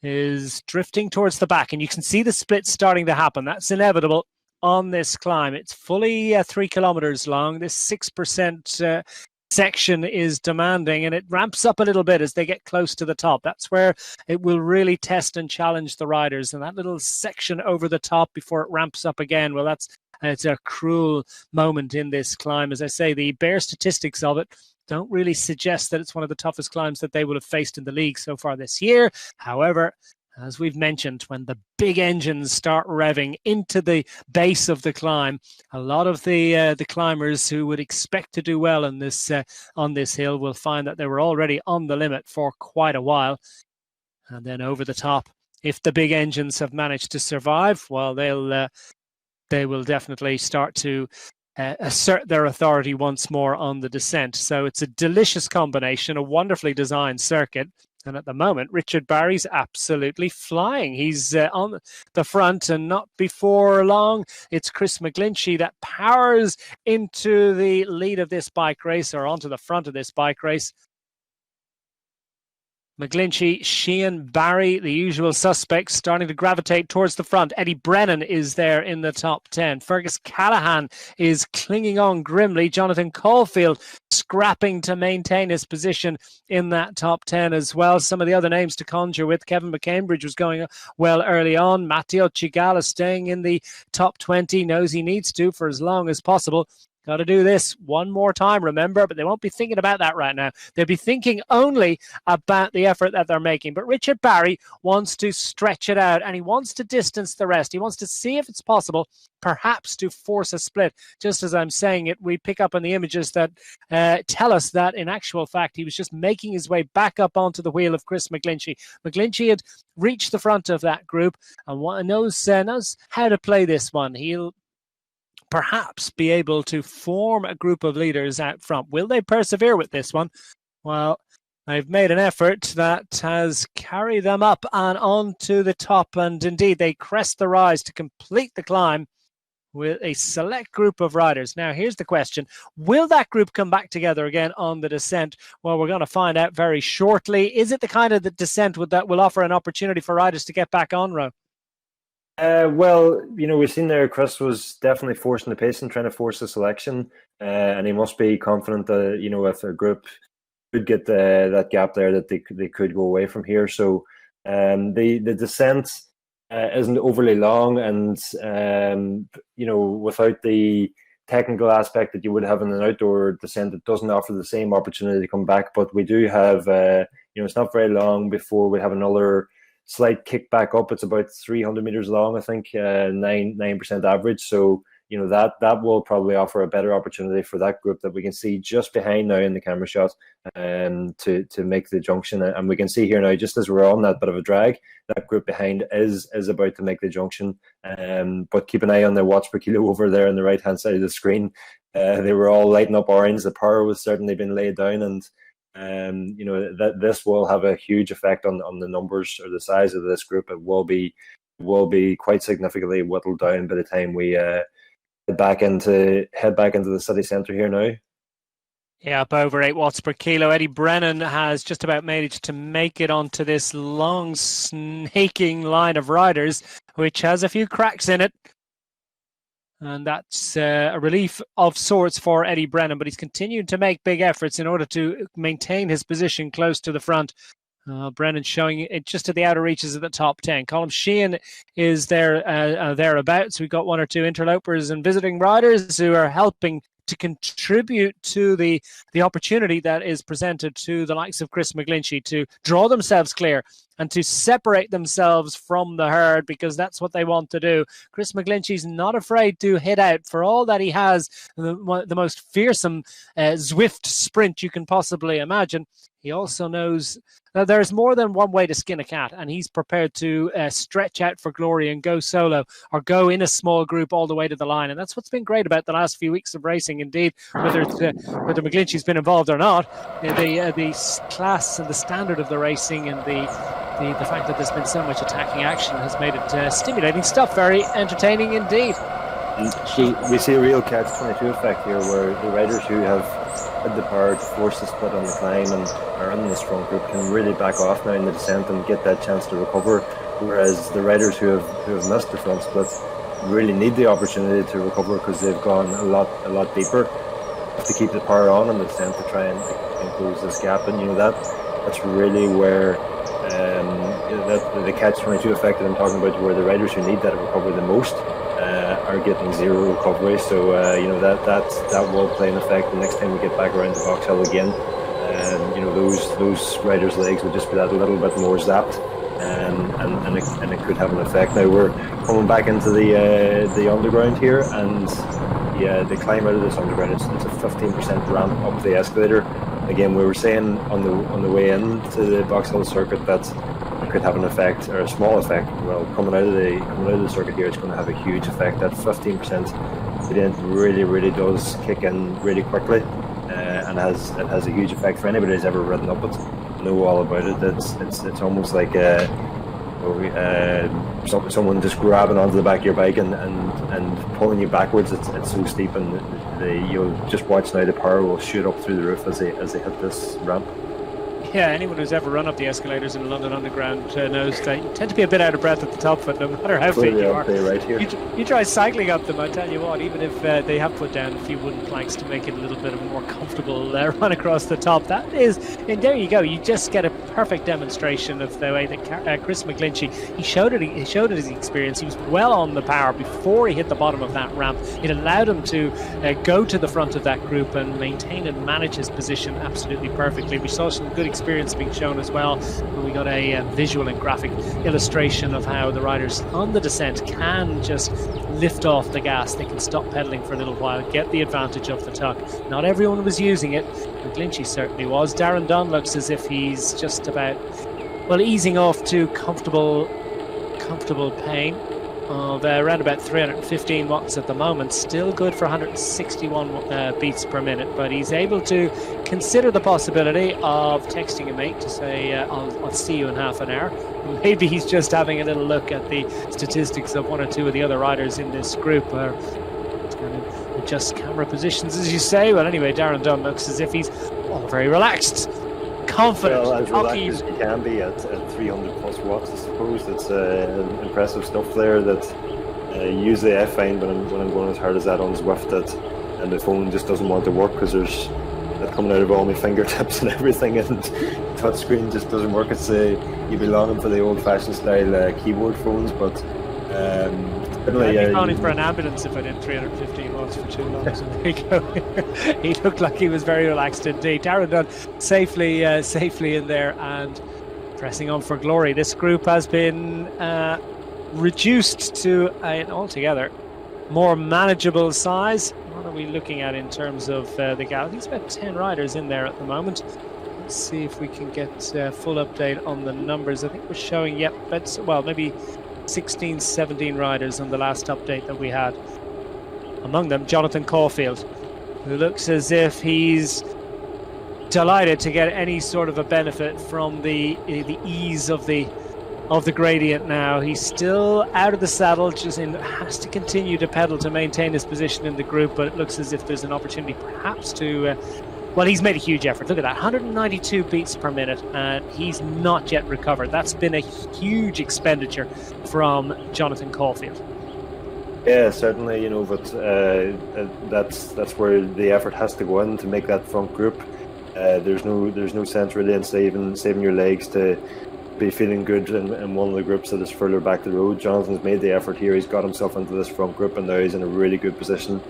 is drifting towards the back, and you can see the split starting to happen. That's inevitable on this climb. It's fully 3 kilometers long. This 6% section is demanding, and it ramps up a little bit as they get close to the top. That's where it will really test and challenge the riders, and that little section over the top before it ramps up again, well, it's a cruel moment in this climb. As I say, the bare statistics of it don't really suggest that it's one of the toughest climbs that they will have faced in the league so far this year. However, as we've mentioned, when the big engines start revving into the base of the climb, a lot of the climbers who would expect to do well in this on this hill will find that they were already on the limit for quite a while. And then over the top, if the big engines have managed to survive, well, they will definitely start to assert their authority once more on the descent. So it's a delicious combination, a wonderfully designed circuit. And at the moment, Richard Barry's absolutely flying. He's on the front, and not before long, it's Chris McGlinchey that powers into the lead of this bike race, or onto the front of this bike race. McGlinchey, Sheehan, Barry, the usual suspects, starting to gravitate towards the front. Eddie Brennan is there in the top 10. Fergus Callahan is clinging on grimly. Jonathan Caulfield scrapping to maintain his position in that top 10 as well. Some of the other names to conjure with: Kevin McCambridge was going well early on. Matteo Cigala staying in the top 20, knows he needs to for as long as possible. Got to do this one more time, remember, but they won't be thinking about that right now. They'll be thinking only about the effort that they're making. But Richard Barry wants to stretch it out, and he wants to distance the rest. He wants to see if it's possible, perhaps to force a split. Just as I'm saying it, we pick up on the images that tell us that in actual fact, he was just making his way back up onto the wheel of Chris McGlinchey. McGlinchey had reached the front of that group and knows how to play this one. He'll perhaps be able to form a group of leaders out front. Will they persevere with this one? Well, they've made an effort that has carried them up and on to the top, and indeed they crest the rise to complete the climb with a select group of riders. Now, here's the question. Will that group come back together again on the descent? Well, we're going to find out very shortly. Is it the kind of the descent that will offer an opportunity for riders to get back on, Ro? Well, we've seen there Chris was definitely forcing the pace and trying to force the selection, and he must be confident that if a group could get that gap there, that they could go away from here. So the descent isn't overly long, and without the technical aspect that you would have in an outdoor descent, it doesn't offer the same opportunity to come back. But we do have it's not very long before we have another slight kick back up. It's about 300 meters long, I think, 9% average. So that will probably offer a better opportunity for that group that we can see just behind now in the camera shot, to make the junction. And we can see here now, just as we're on that bit of a drag, that group behind is about to make the junction. But keep an eye on their watts per kilo over there on the right hand side of the screen. They were all lighting up orange. The power was certainly been laid down, and that this will have a huge effect on the numbers or the size of this group. It will be quite significantly whittled down by the time we back into the city centre here now. Yeah, up over 8 watts per kilo. Eddie Brennan has just about managed to make it onto this long, snaking line of riders, which has a few cracks in it. And that's a relief of sorts for Eddie Brennan, but he's continued to make big efforts in order to maintain his position close to the front. Brennan showing it just to the outer reaches of the top 10. Colm Sheehan is there thereabouts. We've got one or two interlopers and visiting riders who are helping to contribute to the opportunity that is presented to the likes of Chris McGlinchey to draw themselves clear and to separate themselves from the herd, because that's what they want to do. Chris McGlinchey's not afraid to hit out for all that he has the most fearsome Zwift sprint you can possibly imagine. He also knows that there's more than one way to skin a cat, and he's prepared to stretch out for glory and go solo or go in a small group all the way to the line. And that's what's been great about the last few weeks of racing. Indeed, whether McGlinchey's been involved or not, the class and the standard of the racing and the fact that there's been so much attacking action has made it stimulating stuff, very entertaining indeed. We see a real catch-22 effect here, where the riders who have had the power to force the split on the climb and are in the strong group can really back off now in the descent and get that chance to recover, whereas the riders who have missed the front split really need the opportunity to recover because they've gone a lot deeper to keep the power on in the descent to try and close this gap. And that's really where the catch-22 effect that I'm talking about, where the riders who need that recovery the most are getting zero recovery. So that will play an effect the next time we get back around the Box Hill again. Those riders' legs would just be that little bit more zapped, and it could have an effect. Now we're coming back into the underground here, and the climb out of this underground, it's a 15% ramp up the escalator. Again, we were saying on the way in to the Box Hill circuit that it could have an effect, or a small effect. Well, coming out of the circuit here, it's going to have a huge effect. That 15% it really does kick in really quickly, and it has a huge effect for anybody who's ever ridden up it. Know all about it. It's almost like someone just grabbing onto the back of your bike and pulling you backwards. It's so steep, and you'll just watch now. The power will shoot up through the roof as they hit this ramp. Yeah, anyone who's ever run up the escalators in the London Underground knows that you tend to be a bit out of breath at the top of it, no matter how fit you are. Right here. You try cycling up them, I tell you what, even if they have put down a few wooden planks to make it a little bit of a more comfortable run across the top, and there you go. You just get a perfect demonstration of the way that Chris McGlinchey, he showed it his experience. He was well on the power before he hit the bottom of that ramp. It allowed him to go to the front of that group and maintain and manage his position absolutely perfectly. We saw some good experience being shown as well. We got a visual and graphic illustration of how the riders on the descent can just lift off the gas. They can stop pedaling for a little while, get the advantage of the tuck. Not everyone was using it. McGlinchey certainly was. Darren Dunn looks as if he's just about, easing off to comfortable pain of around about 315 watts at the moment. Still good for 161 beats per minute, but he's able to consider the possibility of texting a mate to say, I'll see you in half an hour. Maybe he's just having a little look at the statistics of one or two of the other riders in this group, or it's going to adjust camera positions, as you say. Well, anyway, Darren Dunn looks as if he's very relaxed, confident, well, as relaxed as he can be at 300 plus watts. I suppose it's impressive stuff there. That usually I find when I'm going as hard as that on Zwift, and the phone just doesn't want to work because there's that coming out of all my fingertips and everything, and touch screen just doesn't work. It's you'd be longing for the old-fashioned style keyboard phones, but I'd be phoning for an ambulance if I did 315 watts for too long. So there you go. He looked like he was very relaxed indeed. Darren Dunn safely in there and pressing on for glory. This group has been reduced to an altogether more manageable size. What are we looking at in terms of the gap? I think it's about 10 riders in there at the moment. Let's see if we can get full update on the numbers. I think we're showing, maybe 16, 17 riders on the last update that we had. Among them, Jonathan Caulfield, who looks as if he's delighted to get any sort of a benefit from the ease of the of the gradient now. He's still out of the saddle, has to continue to pedal to maintain his position in the group, but it looks as if there's an opportunity perhaps to... well, he's made a huge effort. Look at that, 192 beats per minute, and he's not yet recovered. That's been a huge expenditure from Jonathan Caulfield. Yeah, certainly, but that's where the effort has to go in to make that front group. There's no sense really in saving your legs to be feeling good in one of the groups that is further back the road. Jonathan's made the effort here. He's got himself into this front group, and now he's in a really good position.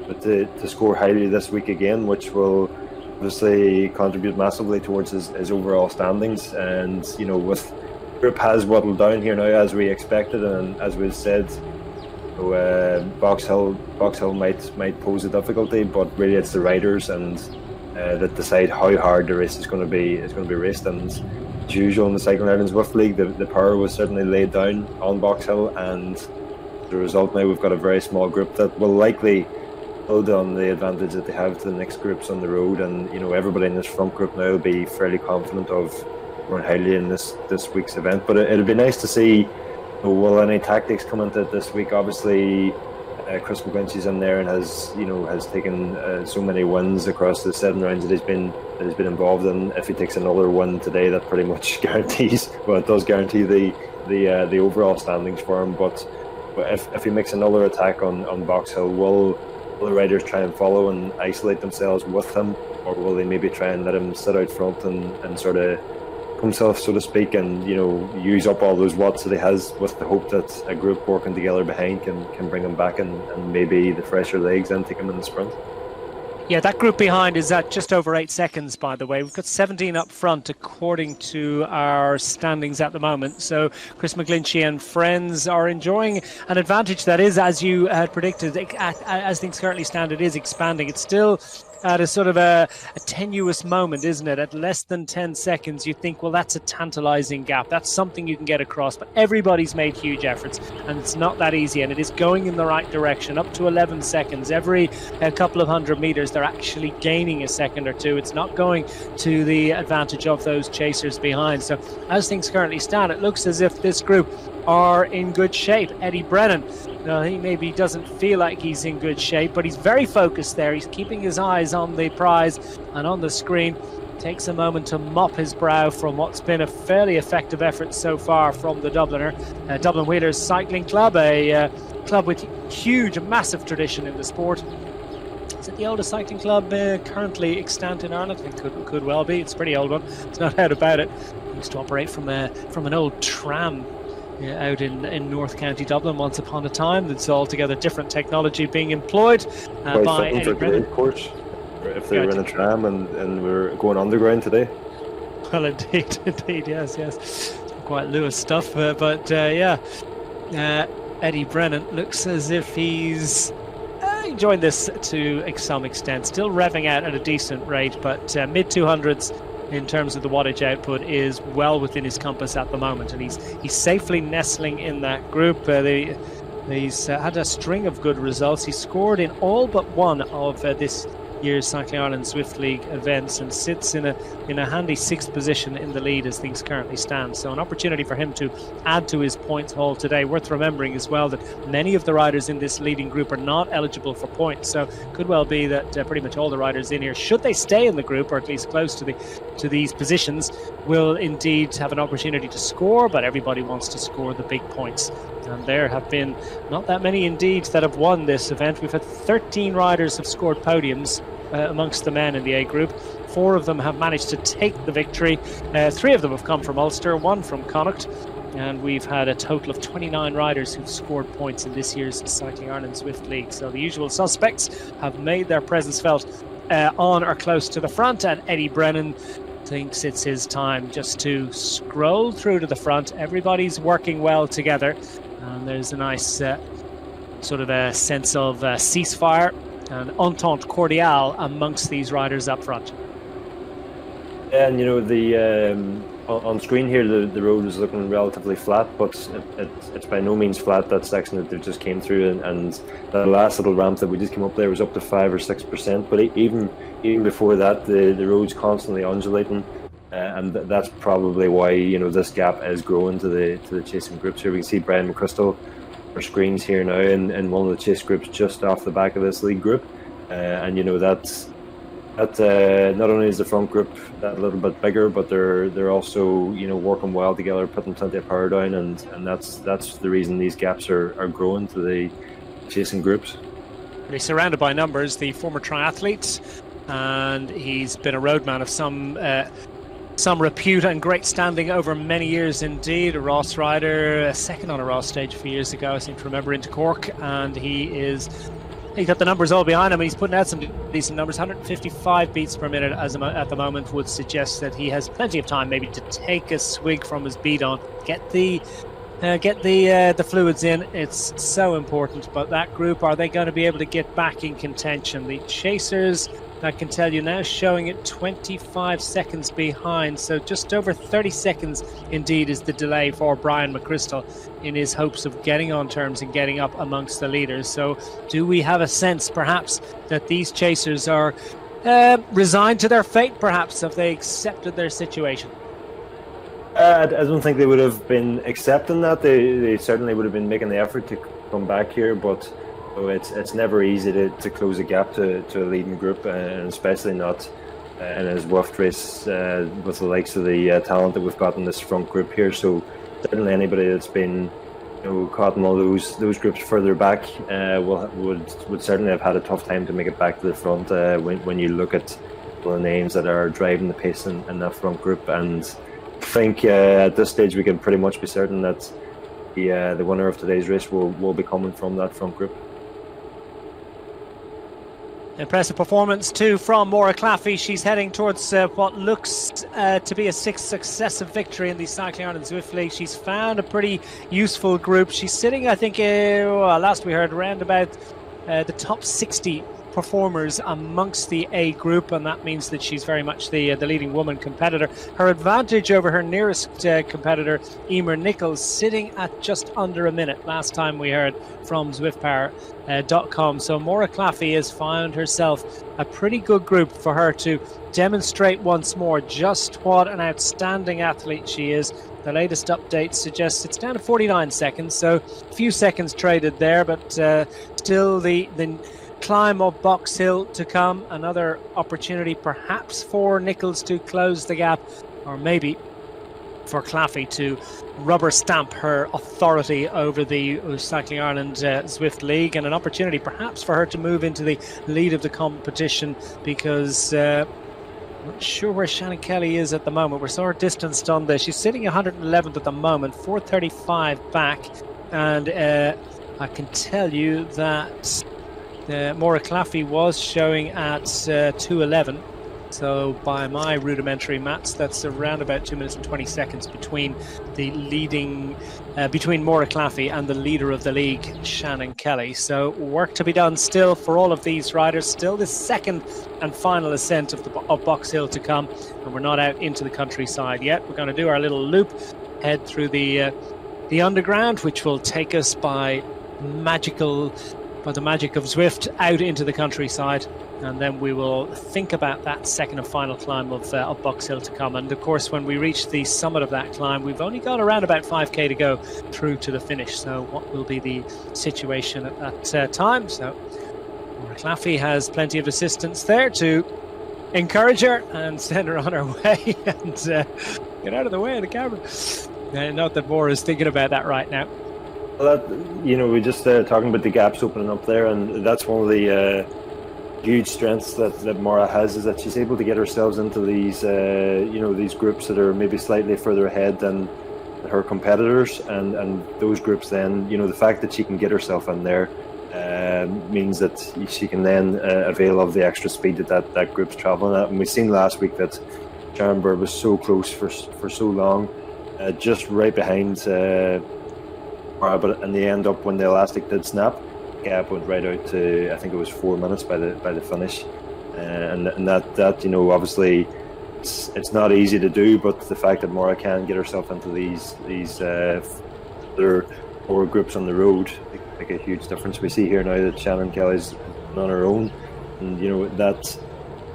But to score highly this week again, which will obviously contribute massively towards his overall standings, and with the group has whittled down here now as we expected, and as we said, Box Hill might pose a difficulty, but really it's the riders and that decide how hard the race is going to be raced. And as usual in the Cycling Ireland Zwift League, the power was certainly laid down on Box Hill, and the result now we've got a very small group that will likely build on the advantage that they have to the next groups on the road. And everybody in this front group now will be fairly confident of going highly in this week's event. But it'll be nice to see, will any tactics come into it this week. Obviously Chris McGlinchey's in there and has taken so many wins across the 7 rounds that he's been involved in. If he takes another win today, that pretty much guarantees, well, it does guarantee the overall standings for him. But if he makes another attack on Box Hill, will the riders try and follow and isolate themselves with him, or will they maybe try and let him sit out front and sort of himself, so to speak, and use up all those watts that he has, with the hope that a group working together behind can bring him back, and maybe the fresher legs then take him in the sprint. Yeah, that group behind is at just over 8 seconds, by the way. We've got 17 up front according to our standings at the moment. So Chris McGlinchey and friends are enjoying an advantage that is, as you had predicted, as things currently stand, it is expanding. It's still at a sort of a tenuous moment, isn't it? At less than 10 seconds, you think, well, that's a tantalizing gap. That's something you can get across. But everybody's made huge efforts, and it's not that easy. And it is going in the right direction. Up to 11 seconds. Every couple of 100 meters, they're actually gaining a second or two. It's not going to the advantage of those chasers behind. So as things currently stand, it looks as if this group are in good shape. Eddie Brennan, he maybe doesn't feel like he's in good shape, but he's very focused there. He's keeping his eyes on the prize and on the screen. Takes a moment to mop his brow from what's been a fairly effective effort so far from the Dubliner. Dublin Wheelers Cycling Club, a club with huge, massive tradition in the sport. Is it the oldest cycling club currently extant in Ireland? It could well be. It's a pretty old one. There's no doubt about it. It used to operate from an old tram out in North County Dublin once upon a time. It's altogether different technology being employed by Eddie Brennan. Course, if they were in a tram and we're going underground today. Well, indeed, yes. Quite Lewis stuff, but Eddie Brennan looks as if he's enjoying this to some extent. Still revving out at a decent rate, but mid 200s in terms of the wattage output is well within his compass at the moment, and he's safely nestling in that group. He's had a string of good results. He scored in all but one of this year's Cycling Ireland Zwift League events, and sits in a handy 6th position in the lead as things currently stand. So an opportunity for him to add to his points haul today. Worth remembering as well that many of the riders in this leading group are not eligible for points, so could well be that pretty much all the riders in here, should they stay in the group or at least close to these positions, will indeed have an opportunity to score. But everybody wants to score the big points, and there have been not that many indeed that have won this event. We've had 13 riders have scored podiums amongst the men in the A group. 4 of them have managed to take the victory. 3 of them have come from Ulster, 1 from Connacht, and we've had a total of 29 riders who've scored points in this year's Cycling Ireland Zwift League. So the usual suspects have made their presence felt on or close to the front, and Eddie Brennan thinks it's his time just to scroll through to the front. Everybody's working well together, and there's a nice sort of a sense of ceasefire and entente cordiale amongst these riders up front. And on screen here, the road is looking relatively flat, but it's by no means flat, that section that they just came through, and the last little ramp that we just came up there was up to 5 or 6%. But even before that, the road's constantly undulating. and that's probably why this gap is growing to the chasing groups here. We can see Brian McChrystal on our screens here now in one of the chase groups just off the back of this lead group, and that not only is the front group that little bit bigger, but they're also working well together, putting plenty of power down, and that's the reason these gaps are growing to the chasing groups. He's surrounded by numbers, the former triathlete, and he's been a roadman of some repute and great standing over many years indeed. A Ross rider, second on a Ross stage a few years ago, I seem to remember, into Cork, and he's got the numbers all behind him. He's putting out some decent numbers. 155 beats per minute at the moment would suggest that he has plenty of time maybe to take a swig from his beat on, get the fluids in. It's so important. But that group, are they going to be able to get back in contention? The chasers, I can tell you now, showing it 25 seconds behind. So just over 30 seconds indeed is the delay for Brian McChrystal in his hopes of getting on terms and getting up amongst the leaders. So do we have a sense perhaps that these chasers are resigned to their fate? Perhaps have they accepted their situation? I don't think they would have been accepting that. They certainly would have been making the effort to come back here, but it's never easy to close a gap to a leading group, and especially not in a Zwift race with the likes of the talent that we've got in this front group here. So certainly anybody that's been caught in all those groups further back would certainly have had a tough time to make it back to the front when you look at the names that are driving the pace in that front group. And I think at this stage we can pretty much be certain that the winner of today's race will be coming from that front group. Impressive performance too from Maura Claffey. She's heading towards what looks to be a sixth successive victory in the Cycling Ireland Zwift League. She's found a pretty useful group. She's sitting, I think, last we heard, around about the top 60 performers amongst the A group, and that means that she's very much the leading woman competitor. Her advantage over her nearest competitor, Emer Nichols, sitting at just under a minute last time we heard from ZwiftPower.com. So Maura Claffey has found herself a pretty good group for her to demonstrate once more just what an outstanding athlete she is. The latest update suggests it's down to 49 seconds, so a few seconds traded there, but still the climb of Box Hill to come. Another opportunity perhaps for Nichols to close the gap, or maybe for Claffey to rubber stamp her authority over the Cycling Ireland Zwift League, and an opportunity perhaps for her to move into the lead of the competition, because I'm not sure where Shannon Kelly is at the moment. We're sort of distanced on this. She's sitting 111th at the moment, 4:35 back, and I can tell you that Maura Claffey was showing at 2:11, so by my rudimentary maths, that's around about 2 minutes and 20 seconds between between Maura Claffey and the leader of the league, Shannon Kelly. So work to be done still for all of these riders. Still the second and final ascent of Box Hill to come, and we're not out into the countryside yet. We're going to do our little loop, head through the underground, which will take us by the magic of Zwift out into the countryside, and then we will think about that second and final climb of Box Hill to come. And of course, when we reach the summit of that climb, we've only got around about 5k to go through to the finish. So what will be the situation at that time? So Maura Claffey has plenty of assistance there to encourage her and send her on her way, and get out of the way of the camera. Not that Maura is thinking about that right now. Well, we're just talking about the gaps opening up there, and that's one of the huge strengths that Maura has, is that she's able to get herself into these these groups that are maybe slightly further ahead than her competitors, and those groups then, the fact that she can get herself in there means that she can then avail of the extra speed that group's traveling at. And we've seen last week that Sharon Bird was so close for so long, just right behind but in the end up, when the elastic did snap, the gap went right out to, I think it was 4 minutes by the finish, and that obviously it's not easy to do, but the fact that Maura can get herself into these other four groups on the road make a huge difference. We see here now that Shannon Kelly's on her own, and that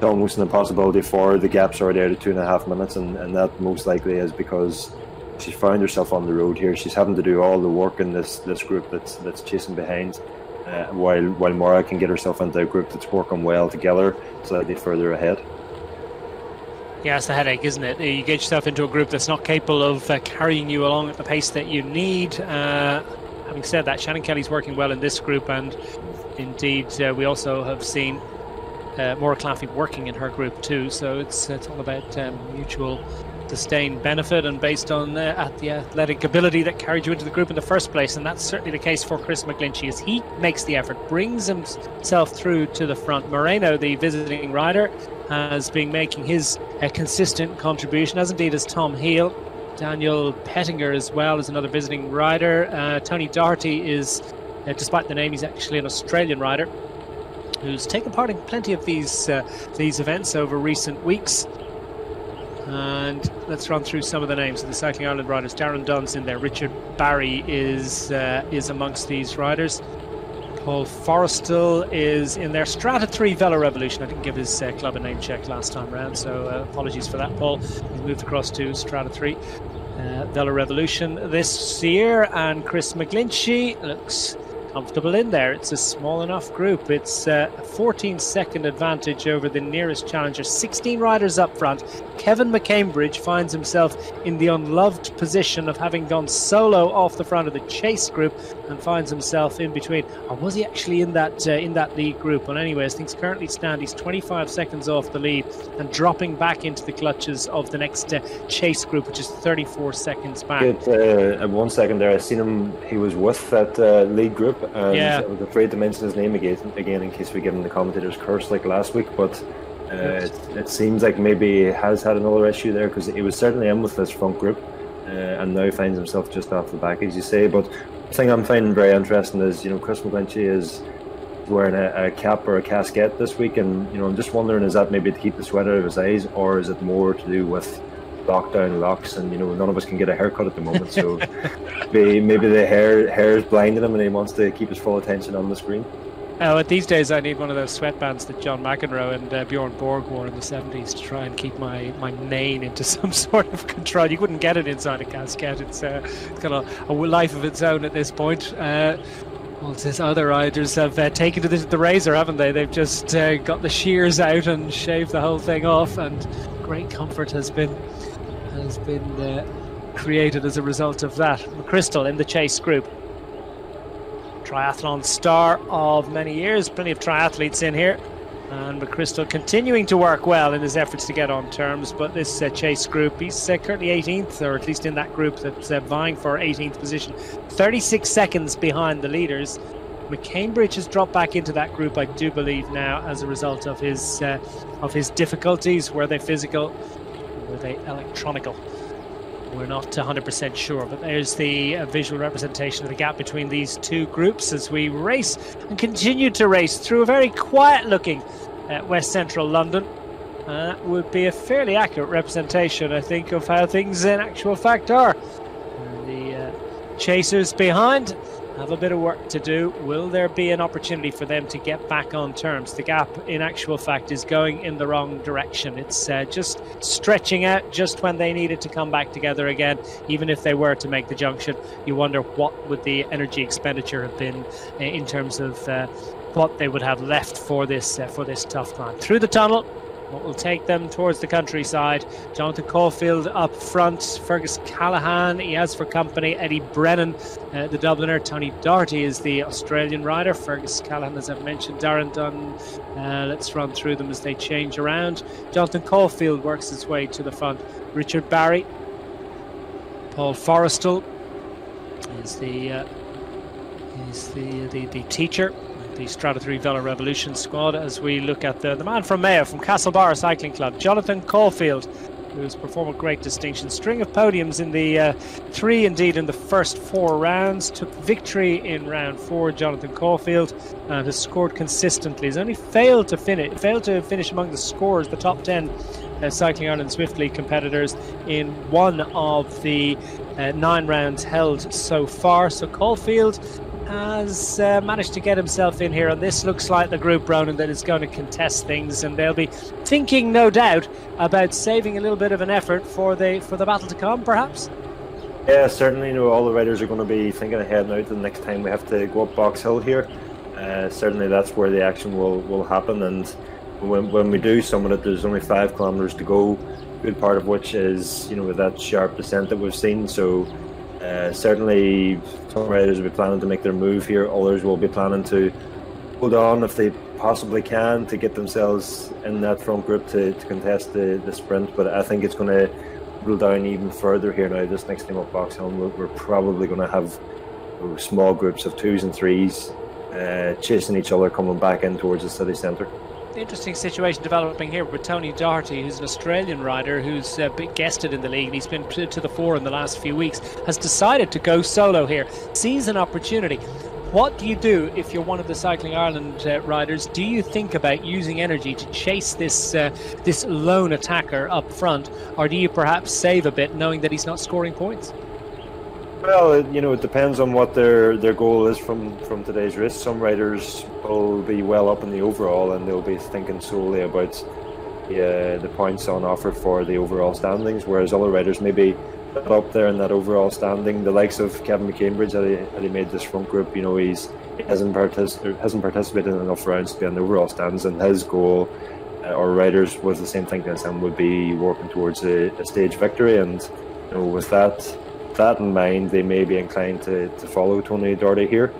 almost an impossibility for the gaps are there to 2.5 minutes, and that most likely is because she's found herself on the road here. She's having to do all the work in this group that's chasing behind, while Maura can get herself into a group that's working well together, slightly further ahead. Yeah, it's the headache, isn't it? You get yourself into a group that's not capable of carrying you along at the pace that you need. Having said that, Shannon Kelly's working well in this group, and indeed we also have seen Maura Claffey working in her group too. So it's all about mutual sustained benefit and based on the athletic ability that carried you into the group in the first place, and that's certainly the case for Chris McGlinchey as he makes the effort, brings himself through to the front. Moreno, the visiting rider, has been making his consistent contribution, as indeed has Tom Heel. Daniel Pettinger as well as another visiting rider. Tony Doherty is, despite the name, he's actually an Australian rider who's taken part in plenty of these events over recent weeks. And let's run through some of the names of the Cycling Ireland riders. Darren Dunn's in there. Richard Barry is amongst these riders. Paul Forrestal is in there. Strata 3 Velo Revolution. I didn't give his club a name check last time round, so apologies for that, Paul. He's moved across to Strata 3 Velo Revolution this year. And Chris McGlinchey looks comfortable in there. It's a small enough group. It's a 14-second advantage over the nearest challenger. 16 riders up front. Kevin McCambridge finds himself in the unloved position of having gone solo off the front of the chase group and finds himself in between. Or was he actually in that lead group? Well, anyways, things currently stand. He's 25 seconds off the lead and dropping back into the clutches of the next chase group, which is 34 seconds back. At 1 second there, I seen him. He was with that lead group. And I was afraid to mention his name again in case we give him the commentator's curse like last week, but it seems like maybe he has had another issue there, because he was certainly in with this front group and now finds himself just off the back, as you say. But the thing I'm finding very interesting is, Chris McGlinchey is wearing a cap or a casquette this week, and I'm just wondering, is that maybe to keep the sweat out of his eyes, or is it more to do with lockdown locks, and none of us can get a haircut at the moment, so maybe the hair is blinding him and he wants to keep his full attention on the screen. At these days I need one of those sweatbands that John McEnroe and Bjorn Borg wore in the 70s to try and keep my mane into some sort of control. You wouldn't get it inside a casket. It's got a life of its own at this point. Well, these other riders have taken to the razor, haven't they? They've just got the shears out and shaved the whole thing off, and great comfort has been created as a result of that. McChrystal in the chase group. Triathlon star of many years, plenty of triathletes in here. And McChrystal continuing to work well in his efforts to get on terms, but this chase group, he's currently 18th, or at least in that group that's vying for 18th position. 36 seconds behind the leaders. McCambridge has dropped back into that group, I do believe now, as a result of his difficulties. Were they physical? Were they electronical? We're not 100% sure, but there's the visual representation of the gap between these two groups as we race and continue to race through a very quiet looking West Central London. That would be a fairly accurate representation, I think, of how things in actual fact are. The chasers behind have a bit of work to do. Will there be an opportunity for them to get back on terms? The gap, in actual fact, is going in the wrong direction. It's just stretching out just when they needed to come back together again. Even if they were to make the junction, you wonder what would the energy expenditure have been in terms of what they would have left for this tough climb. Through the tunnel, what will take them towards the countryside. Jonathan Caulfield up front. Fergus Callahan, he has for company Eddie Brennan, the Dubliner. Tony Doherty is the Australian rider. Fergus Callahan, as I've mentioned. Darren Dunn. Let's run through them as they change around. Jonathan Caulfield works his way to the front. Richard Barry. Paul Forrestal is the teacher. The Strata 3 Velo Revolution squad, as we look at the man from Mayo, from Castlebar Cycling Club, Jonathan Caulfield, who has performed with great distinction. String of podiums in the three, indeed in the first 4 rounds. Took victory in round 4, Jonathan Caulfield, and has scored consistently. He's only failed to finish among the scorers, the top 10 Cycling Ireland Zwift League competitors in one of the 9 rounds held so far. So Caulfield has managed to get himself in here, and this looks like the group, Ronan, that is going to contest things, and they'll be thinking, no doubt, about saving a little bit of an effort for the battle to come, perhaps. Yeah, certainly. All the riders are going to be thinking ahead now to the next time we have to go up Box Hill here. Certainly, that's where the action will happen, and when we do summit it, there's only 5 kilometres to go. A good part of which is with that sharp descent that we've seen. So certainly, some riders will be planning to make their move here. Others will be planning to hold on if they possibly can to get themselves in that front group to contest the sprint. But I think it's going to whittle down even further here now. This next time up Box Hill, we're probably going to have small groups of 2s and 3s chasing each other, coming back in towards the city centre. Interesting situation developing here with Tony Doherty, who's an Australian rider who's been guested in the league, and he's been to the fore in the last few weeks, has decided to go solo here, sees an opportunity. What do you do if you're one of the Cycling Ireland riders? Do you think about using energy to chase this lone attacker up front, or do you perhaps save a bit knowing that he's not scoring points? Well, it depends on what their goal is from today's race. Some riders will be well up in the overall, and they'll be thinking solely about the points on offer for the overall standings, whereas other riders may be up there in that overall standing. The likes of Kevin McCambridge, had he made this front group, he hasn't participated in enough rounds to be in the overall stands, and his goal, or riders was the same thing as him, would be working towards a stage victory. And with that in mind, they may be inclined to follow Tony Doherty here.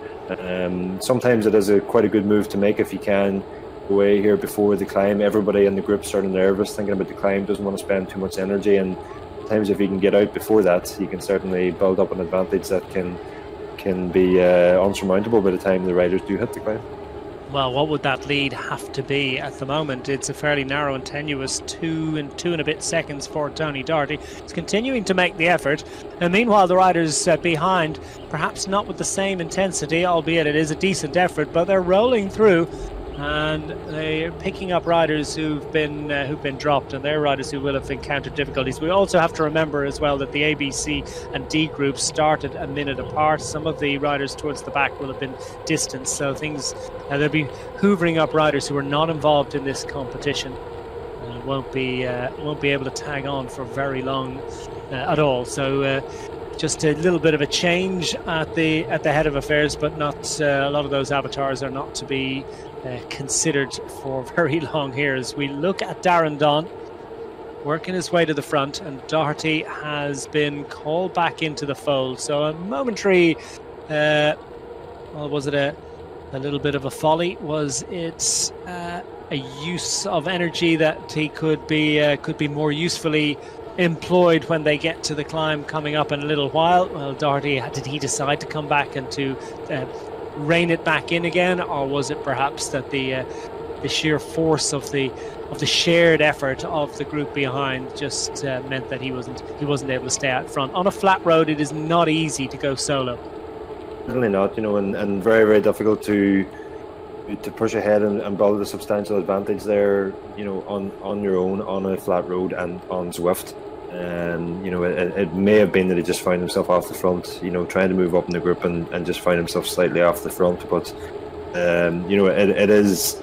Sometimes it is quite a good move to make if you can go away here before the climb. Everybody in the group starting nervous, thinking about the climb, doesn't want to spend too much energy, and sometimes if you can get out before that, you can certainly build up an advantage that can be unsurmountable by the time the riders do hit the climb. Well, what would that lead have to be at the moment? It's a fairly narrow and tenuous 2 and a bit seconds for Tony Doherty. He's continuing to make the effort, and meanwhile the riders behind, perhaps not with the same intensity, albeit it is a decent effort, but they're rolling through, and they're picking up riders who've been dropped, and they're riders who will have encountered difficulties. We also have to remember as well that the A, B, C and D groups started a minute apart. Some of the riders towards the back will have been distanced, so they'll be hoovering up riders who are not involved in this competition and won't be able to tag on for very long at all. So just a little bit of a change at the head of affairs, but not a lot of those avatars are not to be considered for very long here. As we look at Darren Don working his way to the front, and Doherty has been called back into the fold. So a momentary, was it a little bit of a folly? Was it a use of energy that he could be more usefully employed when they get to the climb coming up in a little while? Well, Doherty, did he decide to come back and to rein it back in again, or was it perhaps that the sheer force of the shared effort of the group behind just meant that he wasn't able to stay out front? On a flat road, it is not easy to go solo. Certainly not, and very, very difficult to push ahead and build a substantial advantage there, on your own on a flat road and on Zwift. And it may have been that he just found himself off the front, trying to move up in the group and just find himself slightly off the front. But it is,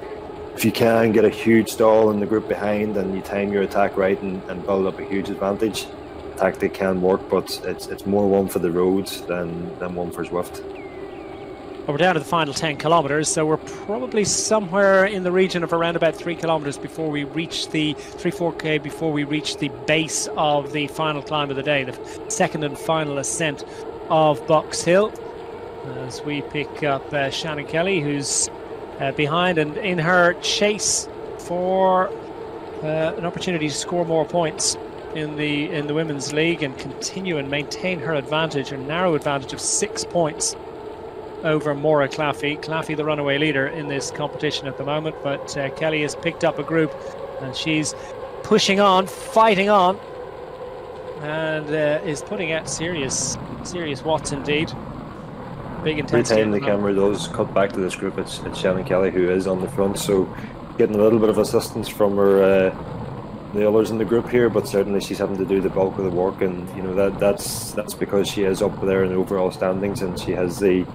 if you can get a huge stall in the group behind and you time your attack right and build up a huge advantage, the tactic can work. But it's more one for the roads than one for Zwift. Well, we're down to the final 10 kilometres, so we're probably somewhere in the region of around about 3 kilometres before we reach the 3-4k before we reach the base of the final climb of the day, the second and final ascent of Box Hill. As we pick up Shannon Kelly, who's behind and in her chase for an opportunity to score more points in the women's league and continue and maintain her advantage, her narrow advantage of 6 points over Maura Claffey. Claffey, the runaway leader in this competition at the moment, but Kelly has picked up a group and she's pushing on, fighting on, and is putting out serious watts indeed. Big intensity. Every time the camera does cut back to this group, it's Shannon Kelly who is on the front, so getting a little bit of assistance from her the others in the group here, but certainly she's having to do the bulk of the work, and that's because she is up there in the overall standings and she has the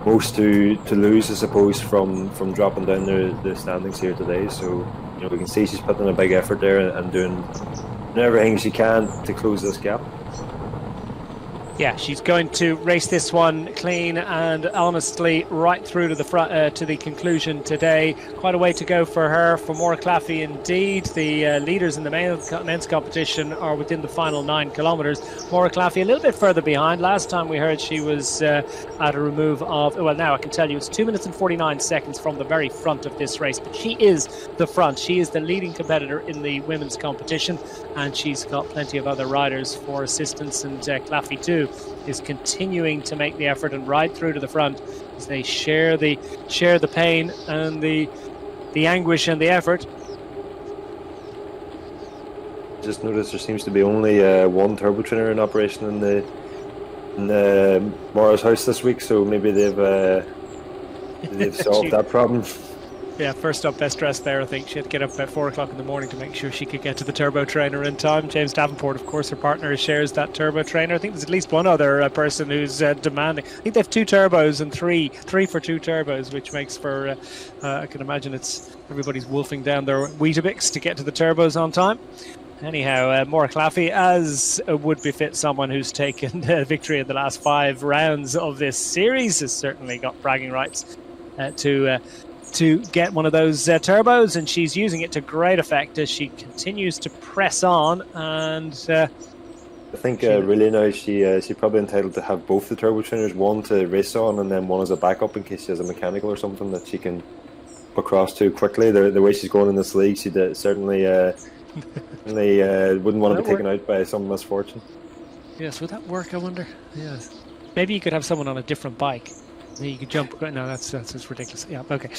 most to lose, I suppose, from dropping down the standings here today. So we can see she's putting in a big effort there and doing everything she can to close this gap. Yeah, she's going to race this one clean and honestly right through to the front, to the conclusion today. Quite a way to go for her, for Maura Claffey indeed. The leaders in the men's competition are within the final 9 kilometres. Maura Claffey a little bit further behind. Last time we heard she was at a remove of, well, now I can tell you it's 2 minutes and 49 seconds from the very front of this race. But she is the front. She is the leading competitor in the women's competition, and she's got plenty of other riders for assistance, and Claffey too is continuing to make the effort and ride through to the front as they share the pain and the anguish and the effort. Just noticed there seems to be only one turbo trainer in operation in Maura's house this week, so maybe they've solved that problem. Yeah, first up, best dressed there. I think she had to get up about 4 o'clock in the morning to make sure she could get to the turbo trainer in time. James Davenport, of course, her partner, shares that turbo trainer. I think there's at least one other person who's demanding. I think they have 2 turbos and three for 2 turbos, which makes for, I can imagine everybody's wolfing down their Weetabix to get to the turbos on time. Anyhow, Maura Claffey, as would befit someone who's taken victory in the last 5 rounds of this series, has certainly got bragging rights to get one of those turbos, and she's using it to great effect as she continues to press on. And I think really now she's probably entitled to have both the turbo trainers, one to race on and then one as a backup in case she has a mechanical or something that she can across to quickly. The way she's going in this league, she certainly wouldn't want to be taken out by some misfortune. Yes, would that work, I wonder? Yes. Maybe you could have someone on a different bike. You could jump. No, that's ridiculous. Yeah, okay.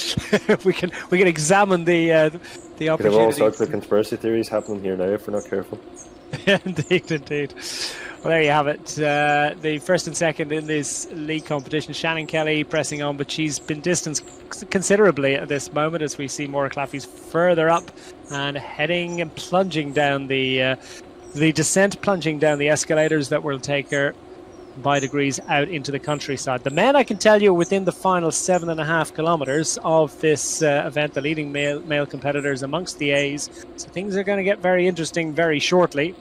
we can examine the opportunity. We have all sorts of conspiracy theories happening here now if we're not careful. Indeed. Well, there you have it. The first and second in this league competition, Shannon Kelly pressing on, but she's been distanced considerably at this moment as we see Maura Claffey's further up and heading and plunging down the descent, plunging down the escalators that will take her by degrees out into the countryside. The men, I can tell you, within the final 7.5 kilometres of this event, the leading male competitors amongst the A's. So things are going to get very interesting very shortly.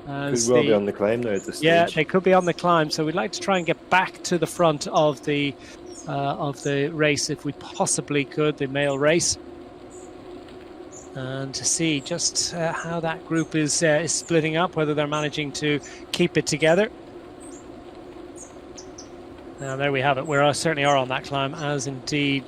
Could well be on the climb now at this stage. Yeah, they could be on the climb. So we'd like to try and get back to the front of the race if we possibly could, the male race, and to see just how that group is splitting up, whether they're managing to keep it together. Now there we have it. We certainly are on that climb, as indeed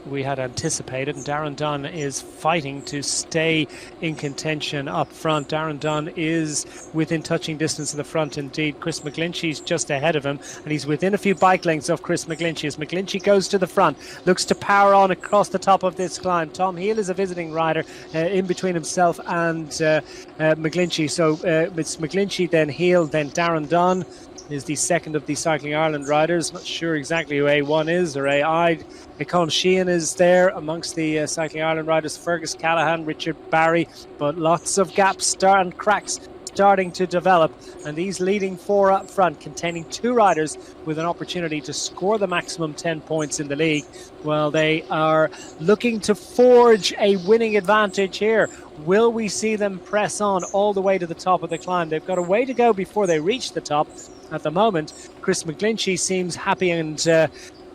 we had anticipated. And Darren Dunn is fighting to stay in contention up front. Darren Dunn is within touching distance of the front indeed. Chris McGlinchey's just ahead of him, and he's within a few bike lengths of Chris McGlinchey. As McGlinchey goes to the front, looks to power on across the top of this climb. Tom Heel is a visiting rider in between himself and McGlinchey. So it's McGlinchey, then Heel, then Darren Dunn is the second of the Cycling Ireland riders. Not sure exactly who A1 is or AI. Colin Sheehan is there amongst the Cycling Ireland riders. Fergus Callahan, Richard Barry, but lots of gaps and cracks starting to develop, and these leading 4 up front, containing 2 riders with an opportunity to score the maximum 10 points in the league. Well, they are looking to forge a winning advantage here. Will we see them press on all the way to the top of the climb? They've got a way to go before they reach the top. At the moment, Chris McGlinchey seems happy and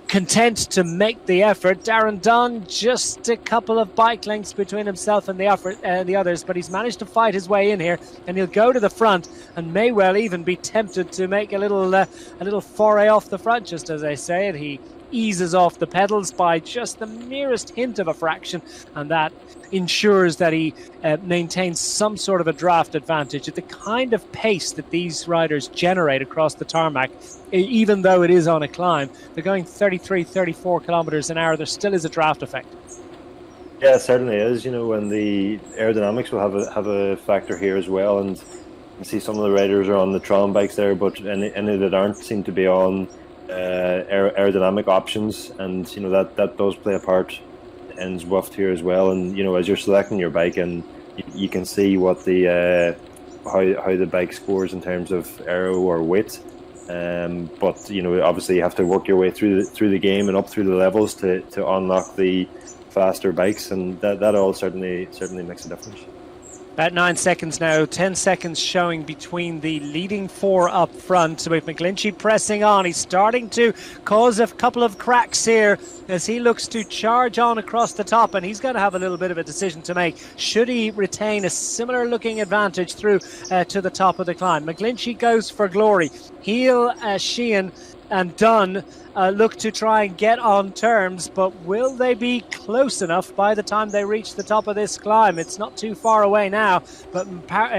content to make the effort. Darren Dunn, just a couple of bike lengths between himself and the others, but he's managed to fight his way in here, and he'll go to the front and may well even be tempted to make a little foray off the front, just as I say it. He eases off the pedals by just the merest hint of a fraction, and that ensures that he maintains some sort of a draft advantage at the kind of pace that these riders generate across the tarmac. Even though it is on a climb, they're going 33-34 kilometers an hour. There still is a draft effect. Yeah, it certainly is, and the aerodynamics will have a factor here as well. And you see some of the riders are on the Tron bikes there, but any that aren't seem to be on aerodynamic options, and that does play a part in Zwift here as well. And as you're selecting your bike, and you can see what the how the bike scores in terms of aero or weight. But obviously you have to work your way through the game and up through the levels to unlock the faster bikes, and that all certainly makes a difference. About 9 seconds now, 10 seconds showing between the leading 4 up front, with McGlinchey pressing on. He's starting to cause a couple of cracks here as he looks to charge on across the top, and he's going to have a little bit of a decision to make. Should he retain a similar looking advantage through to the top of the climb? McGlinchey goes for glory. Heel, Sheehan and Dunn look to try and get on terms, but will they be close enough by the time they reach the top of this climb? It's not too far away now, but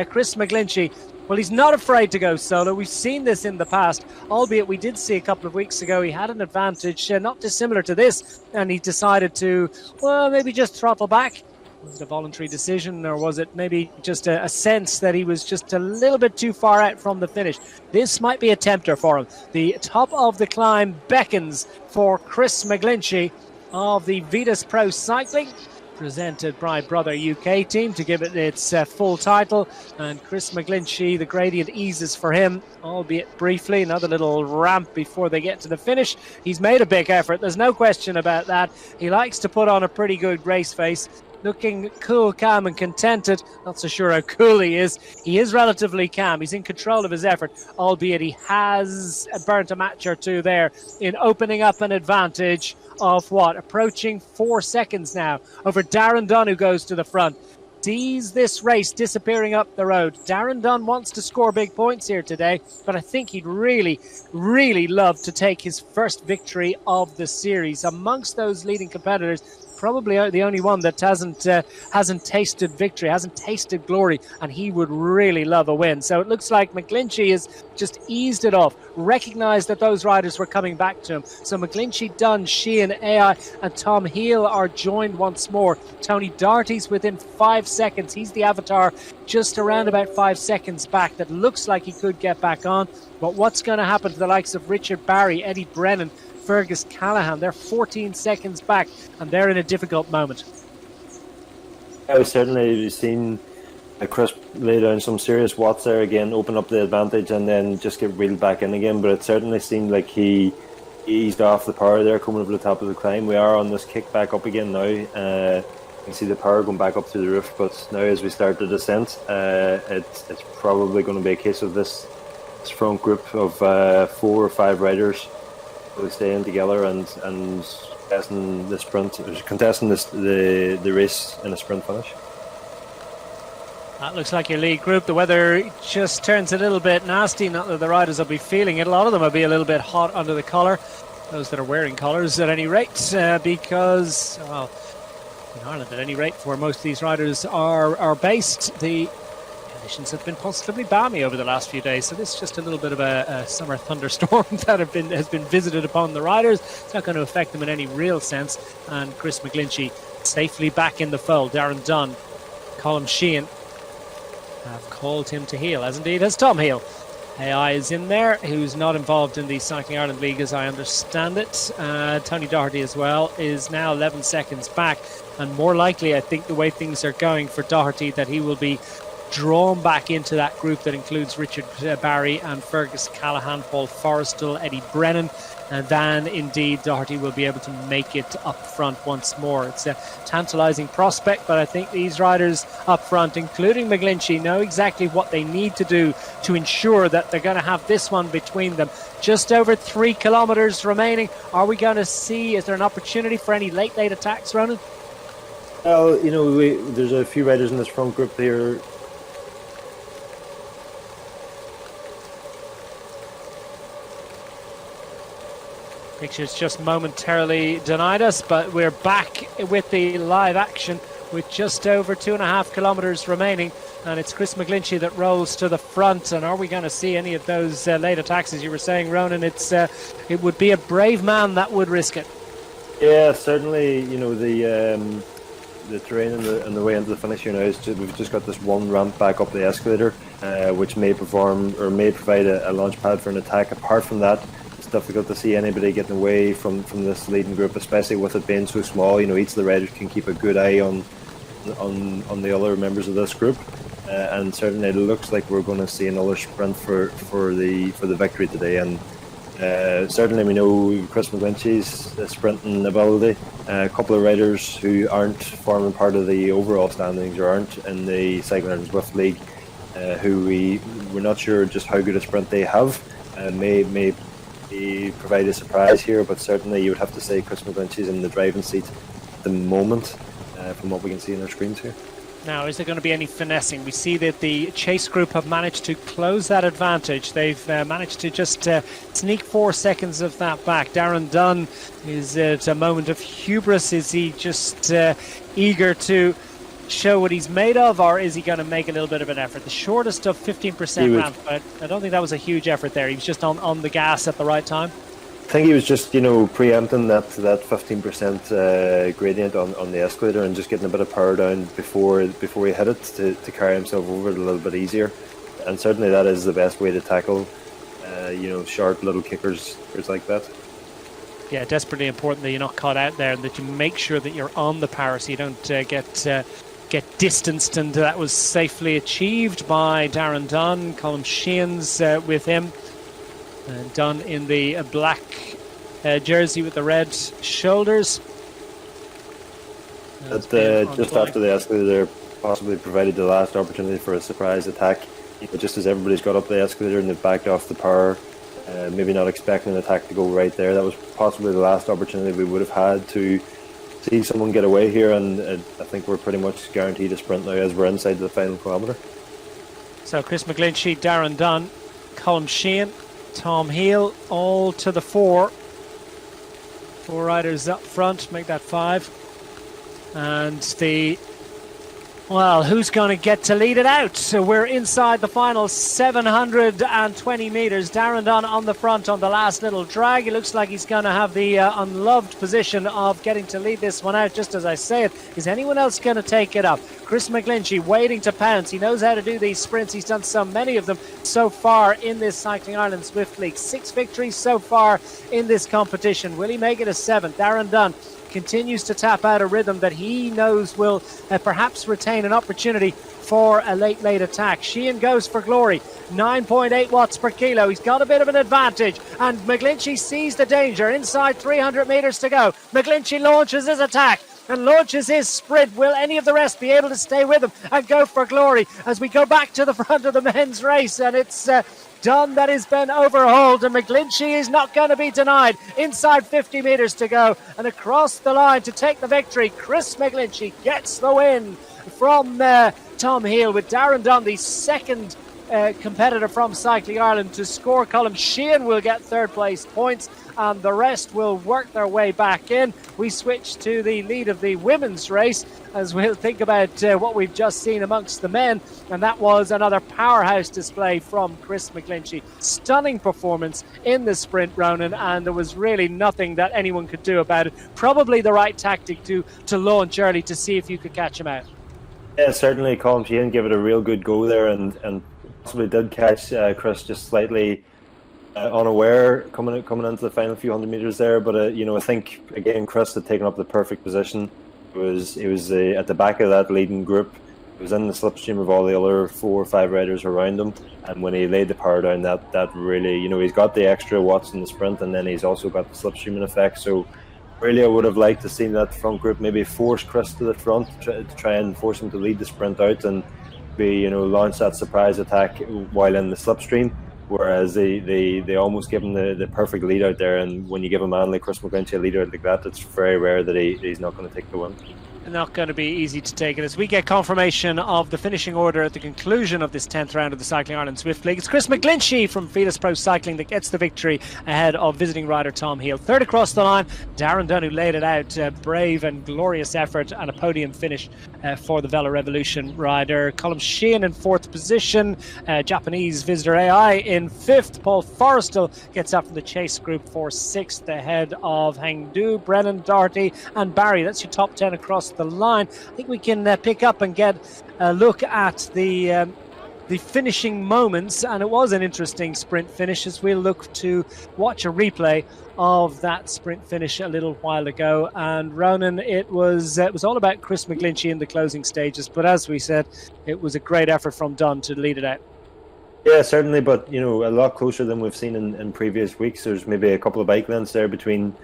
Chris McGlinchey, well, he's not afraid to go solo. We've seen this in the past, albeit we did see a couple of weeks ago he had an advantage not dissimilar to this, and he decided to, well, maybe just throttle back. Was it a voluntary decision, or was it maybe just a sense that he was just a little bit too far out from the finish? This might be a tempter for him. The top of the climb beckons for Chris McGlinchey of the Vitas Pro Cycling, presented by Brother UK team, to give it its full title. And Chris McGlinchey, the gradient eases for him, albeit briefly. Another little ramp before they get to the finish. He's made a big effort, there's no question about that. He likes to put on a pretty good race face, looking cool, calm and contented. Not so sure how cool he is. He is relatively calm. He's in control of his effort, albeit he has burnt a match or two there in opening up an advantage of approaching 4 seconds now over Darren Dunn, who goes to the front. Sees this race disappearing up the road. Darren Dunn wants to score big points here today, but I think he'd really, really love to take his first victory of the series. Amongst those leading competitors, probably the only one that hasn't tasted victory, hasn't tasted glory, and he would really love a win. So it looks like McGlinchey has just eased it off, recognised that those riders were coming back to him. So McGlinchey, Dunn, Sheehan, AI and Tom Heel are joined once more. Tony Doherty's within 5 seconds. He's the avatar just around about 5 seconds back that looks like he could get back on. But what's going to happen to the likes of Richard Barry, Eddie Brennan, Fergus Callahan? They're 14 seconds back and they're in a difficult moment. I've certainly seen Chris lay down some serious watts there again, open up the advantage and then just get reeled back in again, but it certainly seemed like he eased off the power there coming over the top of the climb. We are on this kick back up again now. You can see the power going back up through the roof, but now as we start the descent, it's probably going to be a case of this front group of 4 or 5 riders staying together and contesting the sprint, contesting the race in a sprint finish. That looks like your lead group. The weather just turns a little bit nasty. Not that the riders will be feeling it. A lot of them will be a little bit hot under the collar. Those that are wearing collars at any rate, because, well, in Ireland at any rate, where most of these riders are based, the conditions have been positively balmy over the last few days. So this is just a little bit of a summer thunderstorm that has been visited upon the riders. It's not going to affect them in any real sense. And Chris McGlinchey safely back in the fold. Darren Dunn, Colm Sheehan have called him to heel, as indeed has Tom Heel. AI is in there, who's not involved in the Cycling Ireland League as I understand it. Tony Doherty as well is now 11 seconds back, and more likely, I think the way things are going for Doherty, that he will be drawn back into that group that includes Richard Barry and Fergus Callahan, Paul Forrestal, Eddie Brennan, and then indeed Doherty will be able to make it up front once more. It's a tantalising prospect, but I think these riders up front, including McGlinchey, know exactly what they need to do to ensure that they're going to have this one between them. Just over 3 kilometres remaining. Are we going to see, is there an opportunity for any late attacks, Ronan? Well, there's a few riders in this front group here. Pictures just momentarily denied us, but we're back with the live action with just over 2.5 kilometres remaining, and it's Chris McGlinchey that rolls to the front. And are we going to see any of those late attacks, as you were saying, Ronan? It would be a brave man that would risk it. Yeah, certainly. The terrain and the way into the finish here now is we've just got this one ramp back up the escalator, which may provide a launch pad for an attack. Apart from that, it's difficult to see anybody getting away from this leading group, especially with it being so small. Each of the riders can keep a good eye on the other members of this group. and certainly it looks like we're going to see another sprint for the victory today. And certainly we know Chris McGlinchey's sprinting ability. A couple of riders who aren't forming part of the overall standings or aren't in the Cycling Ireland Zwift League, who we're not sure just how good a sprint they have, may provide a surprise here, but certainly you would have to say Chris McGlinchey's in the driving seat at the moment, from what we can see on our screens here. Now, is there going to be any finessing? We see that the chase group have managed to close that advantage. They've managed to just sneak 4 seconds of that back. Darren Dunn is at a moment of hubris. Is he just eager to show what he's made of, or is he going to make a little bit of an effort? The shortest of 15% ramp, but I don't think that was a huge effort there. He was just on the gas at the right time. I think he was just, preempting that 15% gradient on the escalator and just getting a bit of power down before he hit it to carry himself over it a little bit easier. And certainly that is the best way to tackle, short little kickers like that. Yeah, desperately important that you're not caught out there and that you make sure that you're on the power so you don't get distanced, and that was safely achieved by Darren Dunn. Colm Sheehan's with him. Dunn in the black jersey with the red shoulders. Just after the escalator possibly provided the last opportunity for a surprise attack. Just as everybody's got up the escalator and they've backed off the power, maybe not expecting an attack to go right there. That was possibly the last opportunity we would have had to see someone get away here, and I think we're pretty much guaranteed a sprint now as we're inside the final kilometre. So Chris McGlinchey, Darren Dunn, Colm Sheehan, Tom Heal, all to the fore. 4 riders up front, make that 5. And who's going to get to lead it out? So we're inside the final 720 metres. Darren Dunn on the front on the last little drag. It looks like he's going to have the unloved position of getting to lead this one out. Just as I say it, is anyone else going to take it up? Chris McGlinchey waiting to pounce. He knows how to do these sprints. He's done so many of them so far in this Cycling Ireland Zwift League. 6 victories so far in this competition. Will he make it a 7th? Darren Dunn continues to tap out a rhythm that he knows will perhaps retain an opportunity for a late attack. Sheehan goes for glory. 9.8 watts per kilo. He's got a bit of an advantage, and McGlinchey sees the danger. Inside 300 metres to go. McGlinchey launches his attack and launches his sprint. Will any of the rest be able to stay with him and go for glory as we go back to the front of the men's race? And it's Dunn that has been overhauled, and McGlinchey is not going to be denied. Inside 50 metres to go, and across the line to take the victory. Chris McGlinchey gets the win from Tom Heal, with Darren Dunn, the second competitor from Cycling Ireland to score. Colm Sheehan will get 3rd place points, and the rest will work their way back in. We switch to the lead of the women's race as we'll think about what we've just seen amongst the men, and that was another powerhouse display from Chris McGlinchey. Stunning performance in the sprint, Ronan, and there was really nothing that anyone could do about it. Probably the right tactic to launch early to see if you could catch him out. Yeah, certainly Colm Sheehan gave it a real good go there, and possibly did catch Chris just slightly unaware coming into the final few hundred metres there. But I think again Chris had taken up the perfect position. He was at the back of that leading group. He was in the slipstream of all the other 4 or 5 riders around him, and when he laid the power down, that really, he's got the extra watts in the sprint, and then he's also got the slipstreaming effect. So really I would have liked to see that front group maybe force Chris to the front to try and force him to lead the sprint out and launch that surprise attack while in the slipstream, whereas they almost give him the perfect lead out there. And when you give a man like Chris McGlinchey a lead out like that, it's very rare that he's not going to take the win. Not going to be easy to take it. As we get confirmation of the finishing order at the conclusion of this 10th round of the Cycling Ireland Zwift League, it's Chris McGlinchey from Fearless Pro Cycling that gets the victory ahead of visiting rider Tom Heal. 3rd across the line, Darren Dunn, who laid it out. Brave and glorious effort and a podium finish for the Velo Revolution rider. Colm Sheehan in 4th position. Japanese visitor AI in 5th. Paul Forrestal gets up from the chase group for 6th ahead of Hengdu, Brennan, Doherty and Barry. That's your top 10 across the line. I think we can pick up and get a look at the the finishing moments, and it was an interesting sprint finish as we'll look to watch a replay of that sprint finish a little while ago. And Ronan, it was all about Chris McGlinchey in the closing stages, but as we said, it was a great effort from Dunn to lead it out. Yeah, certainly, but a lot closer than we've seen in previous weeks. There's maybe a couple of bike lengths there between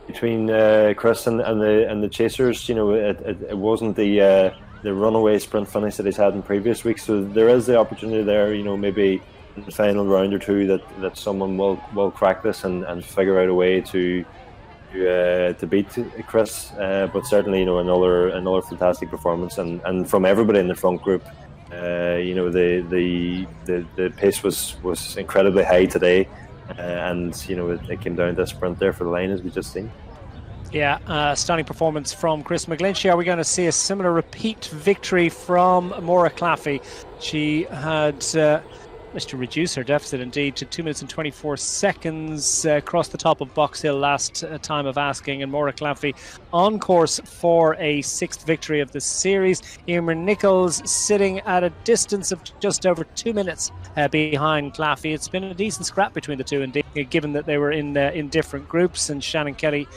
Chris and the chasers. It wasn't the runaway sprint finish that he's had in previous weeks. So there is the opportunity there, maybe in the final round or two that someone will crack this and figure out a way to beat Chris. But certainly, another fantastic performance and from everybody in the front group. The pace was incredibly high today, and it came down to a sprint there for the line as we just seen. Yeah, stunning performance from Chris McGlinchey. Are we going to see a similar repeat victory from Maura Claffey? She had managed to reduce her deficit indeed to 2 minutes and 24 seconds across the top of Box Hill last time of asking, and Maura Claffey on course for a 6th victory of the series. Emer Nichols sitting at a distance of just over 2 minutes behind Claffey. It's been a decent scrap between the two indeed, given that they were in different groups, and Shannon Kelly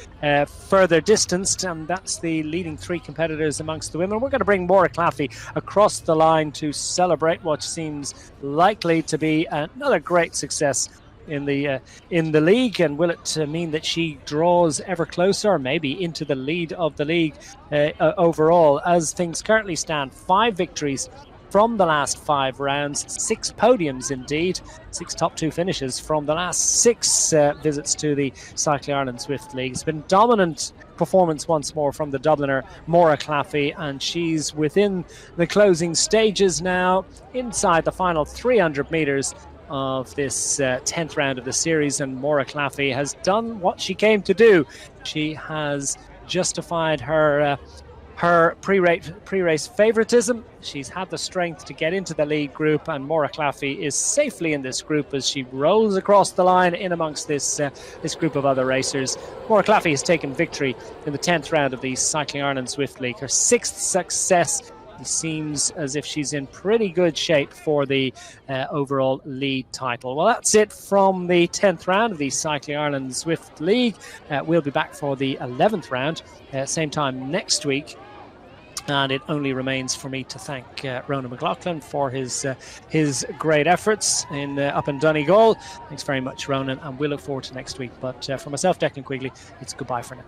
further distanced, and that's the leading 3 competitors amongst the women. We're going to bring Maura Claffey across the line to celebrate what seems likely to be another great success in the league. And will it mean that she draws ever closer, maybe into the lead of the league overall? As things currently stand, 5 victories from the last 5 rounds, 6 podiums indeed, 6 top 2 finishes from the last 6 visits to the Cycling Ireland Zwift League. It's been dominant performance once more from the Dubliner Maura Claffey, and she's within the closing stages now, inside the final 300 metres of this 10th round of the series, and Maura Claffey has done what she came to do. She has justified her pre-race favoritism. She's had the strength to get into the lead group, and Maura Claffey is safely in this group as she rolls across the line in amongst this group of other racers. Maura Claffey has taken victory in the 10th round of the Cycling Ireland Zwift League, her 6th success. It seems as if she's in pretty good shape for the overall lead title. Well, that's it from the 10th round of the Cycling Ireland Zwift League. We'll be back for the 11th round, same time next week. And it only remains for me to thank Ronan McLaughlin for his great efforts up in Donegal. Thanks very much, Ronan, and we'll look forward to next week. But for myself, Declan Quigley, it's goodbye for now.